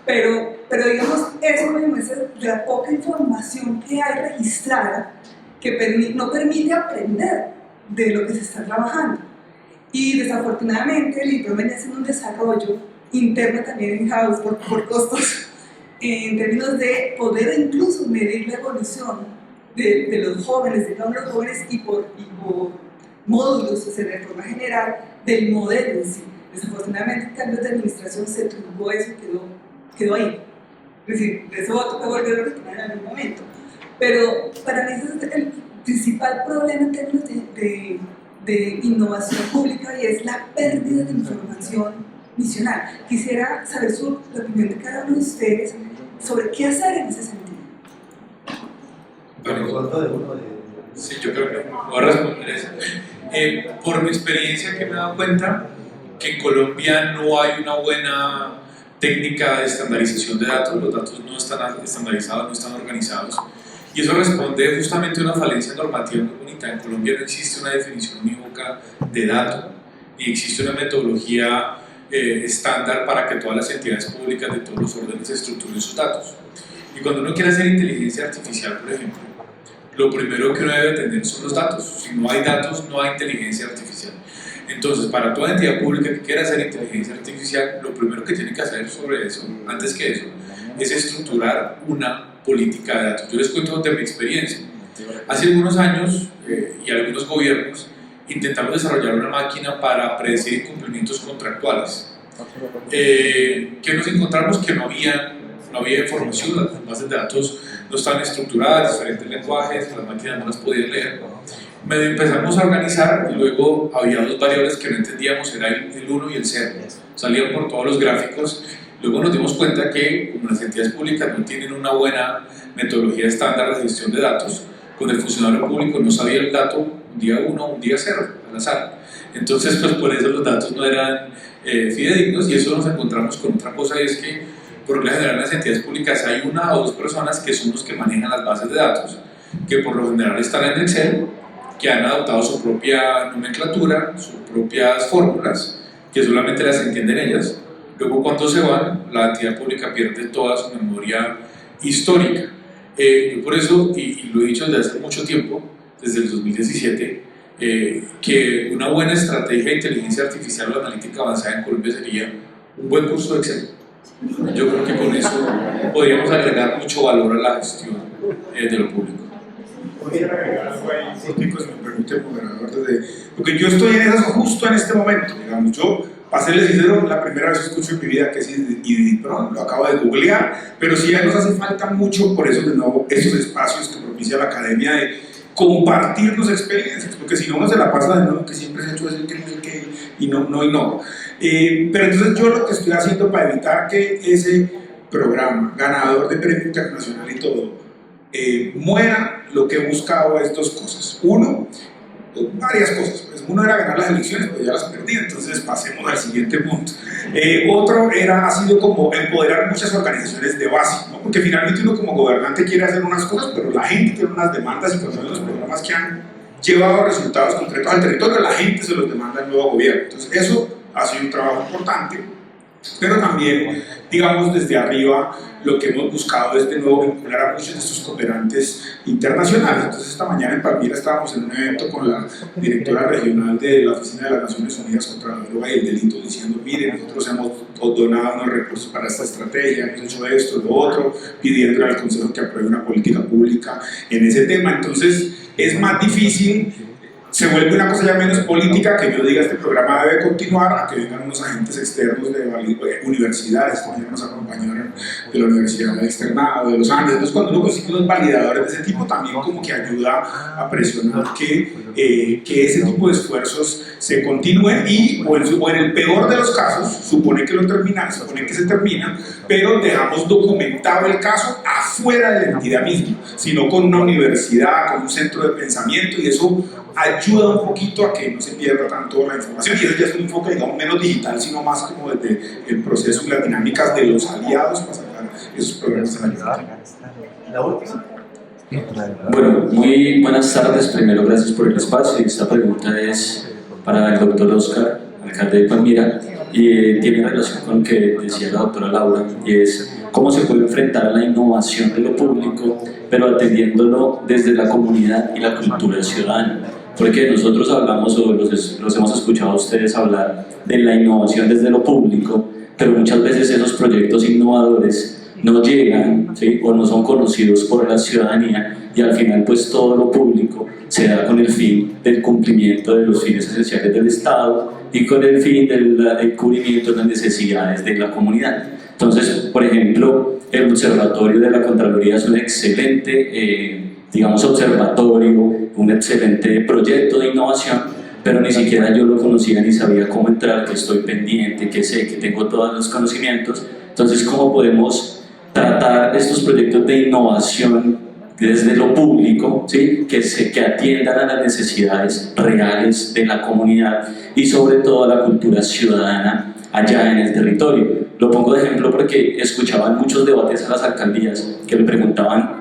Pero digamos, eso me demuestra de la poca información que hay registrada que no permite aprender de lo que se está trabajando. Y desafortunadamente el IDIPROM viene haciendo un desarrollo interno también in-house por costos, en términos de poder incluso medir la evolución de los jóvenes, de cada uno de los jóvenes y por módulos, o sea, de forma general, del modelo en sí. Desafortunadamente, en cambios de administración se truncó eso y quedó ahí. Es decir, eso va a tocar volver a retomar en algún momento. Pero para mí ese es el principal problema en términos de innovación pública, y es la pérdida de información misional. Quisiera saber la opinión de cada uno de ustedes sobre qué hacer en ese sentido. Sí, yo creo que voy a responder eso. Por mi experiencia, que me he dado cuenta que en Colombia no hay una buena técnica de estandarización de datos. Los datos no están estandarizados, no están organizados, y eso responde justamente a una falencia normativa muy bonita. En Colombia no existe una definición unívoca de dato, ni existe una metodología estándar para que todas las entidades públicas de todos los órdenes estructuren sus datos. Y cuando uno quiere hacer inteligencia artificial, por ejemplo, lo primero que uno debe atender son los datos. Si no hay datos, no hay inteligencia artificial. Entonces, para toda entidad pública que quiera hacer inteligencia artificial, lo primero que tiene que hacer sobre eso, antes que eso, es estructurar una política de datos. Yo les cuento de mi experiencia. Hace algunos años, y algunos gobiernos, intentamos desarrollar una máquina para predecir incumplimientos contractuales. ¿Qué nos encontramos? Que no había información, las bases de datos no estaban estructuradas, diferentes lenguajes, las máquinas no las podían leer. medio empezamos a organizar y luego había dos variables que no entendíamos, era el 1 y el 0. Salían por todos los gráficos. Luego nos dimos cuenta que, como las entidades públicas no tienen una buena metodología estándar de gestión de datos, con el funcionario público no sabía el dato un día 1 o un día 0, al azar. Entonces, pues por eso los datos no eran fidedignos, y eso nos encontramos con otra cosa, y es que por lo general en las entidades públicas hay una o dos personas que son los que manejan las bases de datos, que por lo general están en Excel, que han adoptado su propia nomenclatura, sus propias fórmulas, que solamente las entienden ellas. Luego, cuando se van, la entidad pública pierde toda su memoria histórica. Yo por eso, y lo he dicho desde hace mucho tiempo, desde el 2017, que una buena estrategia de inteligencia artificial o analítica avanzada en Colombia sería un buen curso de Excel. Yo creo que con eso podríamos agregar mucho valor a la gestión de lo público. Podría agregar algo ahí, si me permite el moderador, porque yo estoy en eso justo en este momento, digamos. Yo, para serles sincero, la primera vez que escucho en mi vida que es IDIPRON, lo acabo de googlear, pero sí nos hace falta mucho, por eso de nuevo, esos espacios que propicia la academia de compartirnos experiencias, porque si no uno se la pasa de nuevo que siempre se ha hecho es el que y no. Pero entonces yo lo que estoy haciendo para evitar que ese programa ganador de premio internacional y todo muera, lo que he buscado es dos cosas. Varias cosas. Pues uno era ganar las elecciones, pero ya las perdí, entonces pasemos al siguiente punto. Otro ha sido como empoderar muchas organizaciones de base, ¿no? Porque finalmente uno como gobernante quiere hacer unas cosas, pero la gente tiene unas demandas, y cuando hay los programas que han llevado resultados concretos al territorio, la gente se los demanda al nuevo gobierno. Entonces eso ha sido un trabajo importante, pero también, digamos, desde arriba lo que hemos buscado es de nuevo vincular a muchos de estos cooperantes internacionales. Entonces esta mañana en Palmira estábamos en un evento con la directora regional de la Oficina de las Naciones Unidas contra la Droga y el Delito, diciendo: miren, nosotros hemos donado unos recursos para esta estrategia, hemos hecho esto, lo otro, pidiendo al Consejo que apruebe una política pública en ese tema. Entonces es más difícil, se vuelve una cosa ya menos política que yo diga este programa debe continuar, a que vengan unos agentes externos de universidades que nos acompañaron, de la Universidad Externada, de los Andes. Entonces cuando uno consigue unos validadores de ese tipo, también como que ayuda a presionar que ese tipo de esfuerzos se continúen, y o en el peor de los casos, supone que se termina, pero dejamos documentado el caso afuera de la entidad misma, sino con una universidad, con un centro de pensamiento, y eso ayuda un poquito a que no se pierda tanto la información, y eso ya es un enfoque, digamos, menos digital, sino más como desde el proceso y las dinámicas de los aliados para sacar esos programas de ayuda. Bueno, muy buenas tardes. Primero, gracias por el espacio. Esta pregunta es para el doctor Oscar, alcalde de Palmira, y tiene relación con lo que decía la doctora Laura, y es cómo se puede enfrentar a la innovación de lo público, pero atendiéndolo desde la comunidad y la cultura ciudadana. Porque nosotros hablamos, o los hemos escuchado a ustedes hablar de la innovación desde lo público, pero muchas veces esos proyectos innovadores no llegan, ¿sí?, o no son conocidos por la ciudadanía, y al final pues todo lo público se da con el fin del cumplimiento de los fines esenciales del Estado y con el fin del cubrimiento de las necesidades de la comunidad. Entonces, por ejemplo, el Observatorio de la Contraloría es un excelente observatorio, un excelente proyecto de innovación, pero ni siquiera yo lo conocía ni sabía cómo entrar, que estoy pendiente, que sé, que tengo todos los conocimientos. Entonces, ¿cómo podemos tratar estos proyectos de innovación desde lo público, ¿sí?, que atiendan a las necesidades reales de la comunidad y sobre todo a la cultura ciudadana allá en el territorio? Lo pongo de ejemplo porque escuchaban muchos debates a las alcaldías que le preguntaban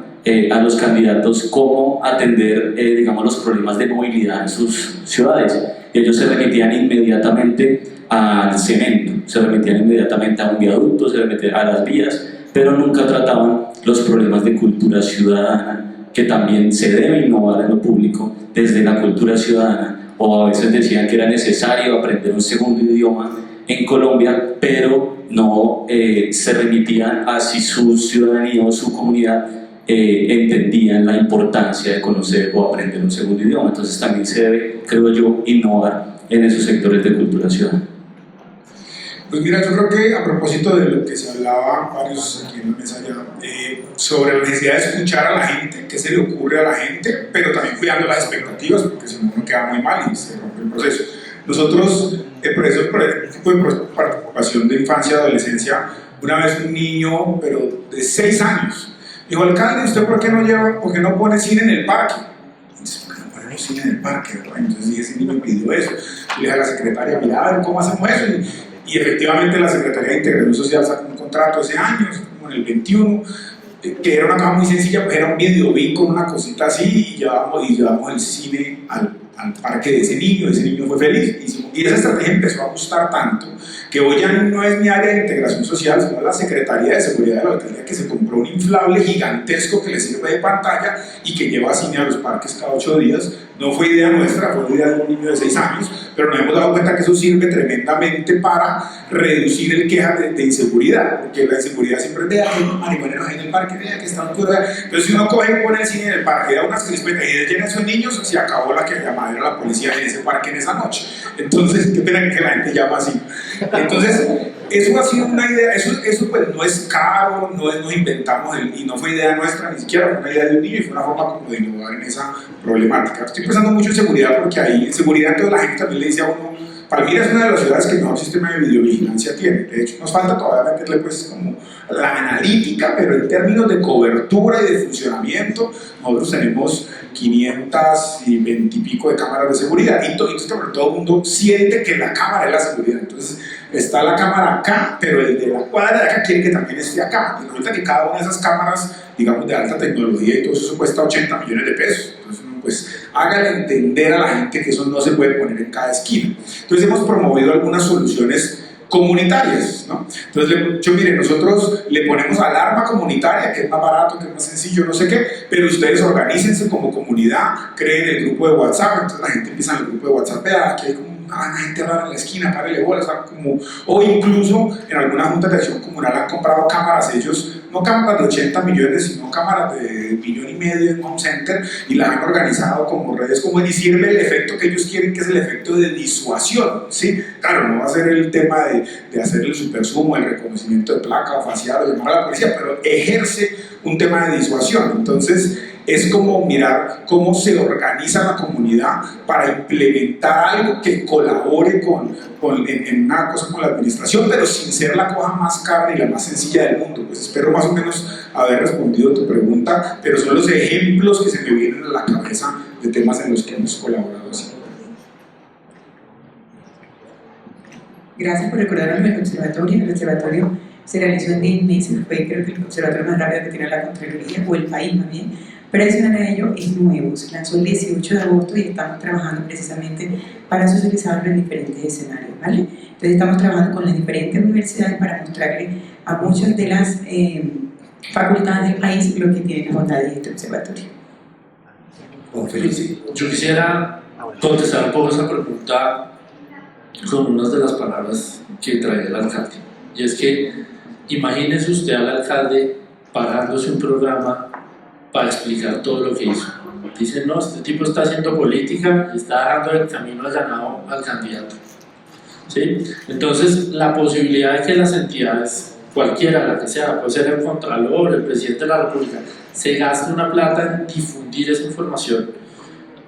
a los candidatos cómo atender los problemas de movilidad en sus ciudades. Ellos se remitían inmediatamente al cemento, se remitían inmediatamente a un viaducto, se remitían a las vías, pero nunca trataban los problemas de cultura ciudadana, que también se debe innovar en lo público desde la cultura ciudadana. O a veces decían que era necesario aprender un segundo idioma en Colombia, pero no se remitían a si su ciudadanía o su comunidad entendían la importancia de conocer o aprender un segundo idioma. Entonces también se debe, creo yo, innovar en esos sectores de cultura ciudadana. Pues mira, yo creo que a propósito de lo que se hablaba varios aquí en la mesa ya, sobre la necesidad de escuchar a la gente, qué se le ocurre a la gente, pero también cuidando las expectativas, porque si no uno queda muy mal y se rompe el proceso. Nosotros, por eso, por el tipo de participación de infancia y adolescencia, una vez un niño, pero de 6 años, dijo: alcalde, ¿usted por qué no pone cine en el parque? Y dice: ¿por qué no ponemos cine en el parque? Entonces dije: ese niño pidió eso. Y le dije a la secretaria: mira, a ver cómo hacemos eso. Y efectivamente la Secretaría de Integración Social sacó un contrato ese año, como en el 21, que era una cosa muy sencilla, pues era un videobin con una cosita así, y llevamos el cine al parque de ese niño fue feliz, y esa estrategia empezó a gustar tanto, que hoy ya no es mi área de integración social, sino la Secretaría de Seguridad de la Alcaldía, que se compró un inflable gigantesco que le sirve de pantalla y que lleva cine a los parques cada 8 días. No fue idea nuestra, fue idea de un niño de 6 años, pero nos hemos dado cuenta que eso sirve tremendamente para reducir el queja de inseguridad, porque la inseguridad siempre es: vea que hay unos marihuaneros ahí en el parque, vea que están oscuros. Entonces, si uno coge y pone el cine en el parque, da unas crispetas y llena a esos niños, se acabó la que llamaba a la policía en ese parque en esa noche. Entonces, qué pena que la gente llama así. Entonces, eso ha sido una idea, eso pues no es caro, no nos inventamos, y no fue idea nuestra, ni siquiera fue una idea de un niño, y fue una forma como de innovar en esa problemática. Estoy pensando mucho en seguridad, porque ahí en seguridad toda la gente también le dice a uno: Palmira es una de las ciudades que mejor sistema de videovigilancia tiene. De hecho, nos falta todavía meterle pues como la analítica, pero en términos de cobertura y de funcionamiento, nosotros tenemos 520 y pico de cámaras de seguridad, y todo el mundo siente que la cámara es la seguridad. Entonces, está la cámara acá, pero el de la cuadra de acá quiere que también esté acá. Y resulta que cada una de esas cámaras, digamos, de alta tecnología y todo eso cuesta 80 millones de pesos. Entonces, pues, háganle entender a la gente que eso no se puede poner en cada esquina. Entonces, hemos promovido algunas soluciones comunitarias, ¿no? Entonces, mire, nosotros le ponemos alarma comunitaria, que es más barato, que es más sencillo, no sé qué, pero ustedes organícense como comunidad, creen el grupo de WhatsApp. Entonces la gente empieza en el grupo de WhatsApp: vea, aquí hay como una gente rara en la esquina, párele bolas, o incluso en alguna junta de acción comunal han comprado cámaras ellos, no cámaras de 80 millones, sino cámaras de 1,5 millones en Home Center, y las han organizado como redes, como decirle el efecto que ellos quieren, que es el efecto de disuasión, ¿sí? Claro, no va a ser el tema de hacer el supersumo, el reconocimiento de placa o facial o llamar a la policía, pero ejerce un tema de disuasión. Entonces, es como mirar cómo se organiza la comunidad para implementar algo que colabore en una cosa con la administración, pero sin ser la cosa más cara y la más sencilla del mundo. Pues espero más o menos haber respondido a tu pregunta, pero son los ejemplos que se me vienen a la cabeza de temas en los que hemos colaborado así. Gracias por recordarnos el observatorio. El observatorio se realizó en 10 meses, fue creo que el observatorio más rápido que tiene la Contraloría, o el país más bien. Pero adicional a ello, es nuevo, se lanzó el 18 de agosto y estamos trabajando precisamente para socializarlo en diferentes escenarios, ¿vale? Entonces estamos trabajando con las diferentes universidades para mostrarle a muchas de las facultades del país lo que tiene las bondades de este observatorio. Yo quisiera contestar un poco esa pregunta con unas de las palabras que trae el alcalde, y es que imagínese usted al alcalde parándose un programa para explicar todo lo que hizo. Dicen: no, este tipo está haciendo política y está dejando el camino allanado al candidato, ¿sí? Entonces, la posibilidad de que las entidades, cualquiera, la que sea, puede ser el Contralor, el Presidente de la República, se gaste una plata en difundir esa información,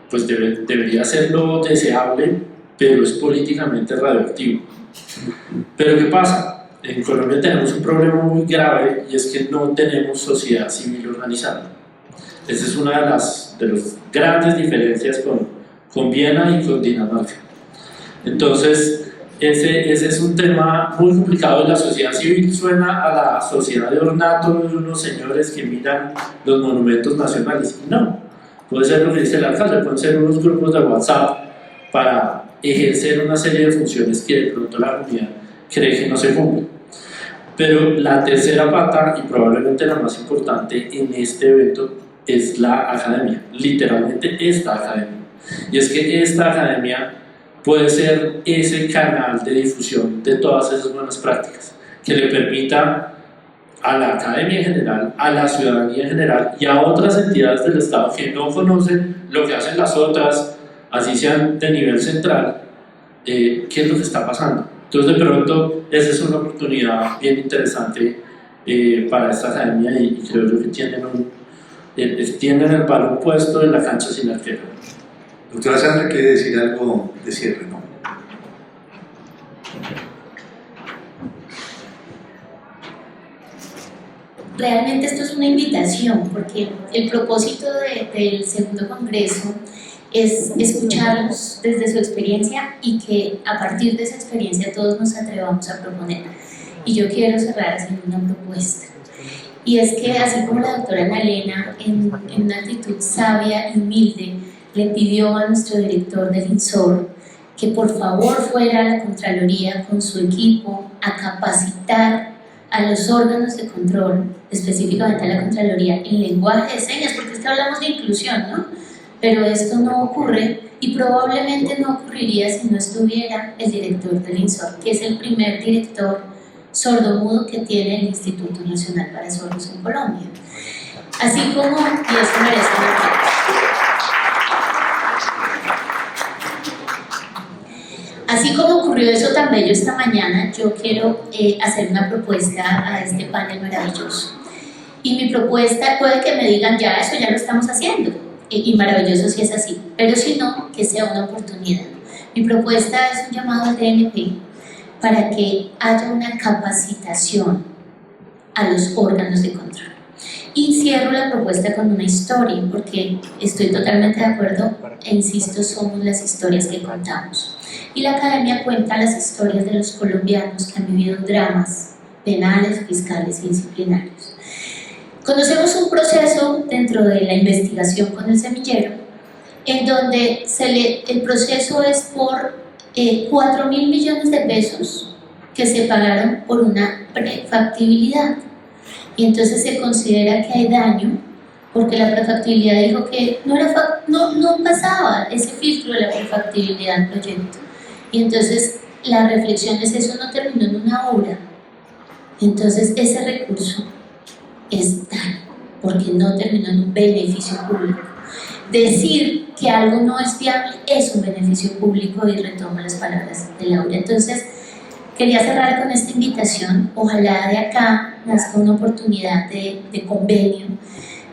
pues debería ser lo deseable, pero es políticamente radioactivo. Pero ¿qué pasa? En Colombia tenemos un problema muy grave, y es que no tenemos sociedad civil organizada. Esa es una de las grandes diferencias con Viena y con Dinamarca. Entonces, ese es un tema muy complicado. La sociedad civil suena a la sociedad de ornato de unos señores que miran los monumentos nacionales. Y no, puede ser lo que dice el alcalde, pueden ser unos grupos de WhatsApp para ejercer una serie de funciones que de pronto la comunidad cree que no se cumplen. Pero la tercera pata, y probablemente la más importante en este evento, es la academia, literalmente esta academia. Y es que esta academia puede ser ese canal de difusión de todas esas buenas prácticas, que le permita a la academia en general, a la ciudadanía en general y a otras entidades del Estado que no conocen lo que hacen las otras, así sean de nivel central, qué es lo que está pasando, Entonces, de pronto, esa es una oportunidad bien interesante para esta academia y creo yo que tienen el balón puesto en la cancha sin arquero. Doctora Sandra, quiere decir algo de cierre, ¿no? Realmente esto es una invitación, porque el propósito del segundo congreso es escucharlos desde su experiencia y que a partir de esa experiencia todos nos atrevamos a proponer. Y yo quiero cerrar haciendo una propuesta. Y es que así como la doctora Ana Elena, en una actitud sabia y humilde, le pidió a nuestro director del INSOR que por favor fuera a la Contraloría con su equipo a capacitar a los órganos de control, específicamente a la Contraloría, en lenguaje de señas, porque es que hablamos de inclusión, ¿no? Pero esto no ocurre y probablemente no ocurriría si no estuviera el director del INSOR, que es el primer director sordomudo que tiene el Instituto Nacional para Sordos en Colombia. Así como, y eso merece un aplauso. Así como ocurrió eso tan bello esta mañana, yo quiero hacer una propuesta a este panel maravilloso. Y mi propuesta, puede que me digan, ya, eso ya lo estamos haciendo, y maravilloso si es así, pero si no, que sea una oportunidad. Mi propuesta es un llamado al DNP para que haya una capacitación a los órganos de control. Y cierro la propuesta con una historia, porque estoy totalmente de acuerdo, e insisto, somos las historias que contamos. Y la academia cuenta las historias de los colombianos que han vivido dramas penales, fiscales y disciplinarios. Conocemos un proceso dentro de la investigación con el semillero, en donde el proceso es por 4.000 millones de pesos que se pagaron por una prefactibilidad. Y entonces se considera que hay daño porque la prefactibilidad dijo que no pasaba ese filtro de la prefactibilidad del proyecto. Y entonces la reflexión es: eso no terminó en una obra. Entonces ese recurso es daño porque no terminó en un beneficio público. Decir que algo no es viable es un beneficio público, y retomo las palabras de Laura. Entonces quería cerrar con esta invitación. Ojalá de acá nazca una oportunidad de convenio,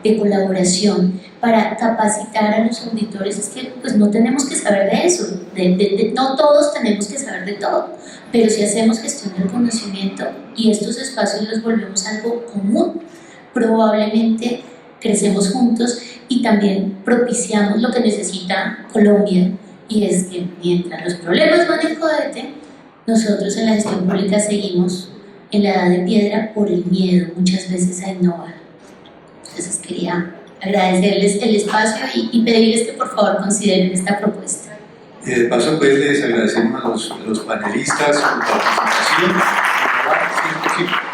de colaboración para capacitar a los auditores. Es que pues no tenemos que saber de eso, no todos tenemos que saber de todo, pero si hacemos gestión del conocimiento y estos espacios los volvemos algo común, probablemente crecemos juntos y también propiciamos lo que necesita Colombia, y es que mientras los problemas van en cohete, nosotros en la gestión pública seguimos en la edad de piedra por el miedo muchas veces a innovar. Entonces quería agradecerles el espacio y pedirles que por favor consideren esta propuesta. De paso, pues les agradecemos a los panelistas por su participación.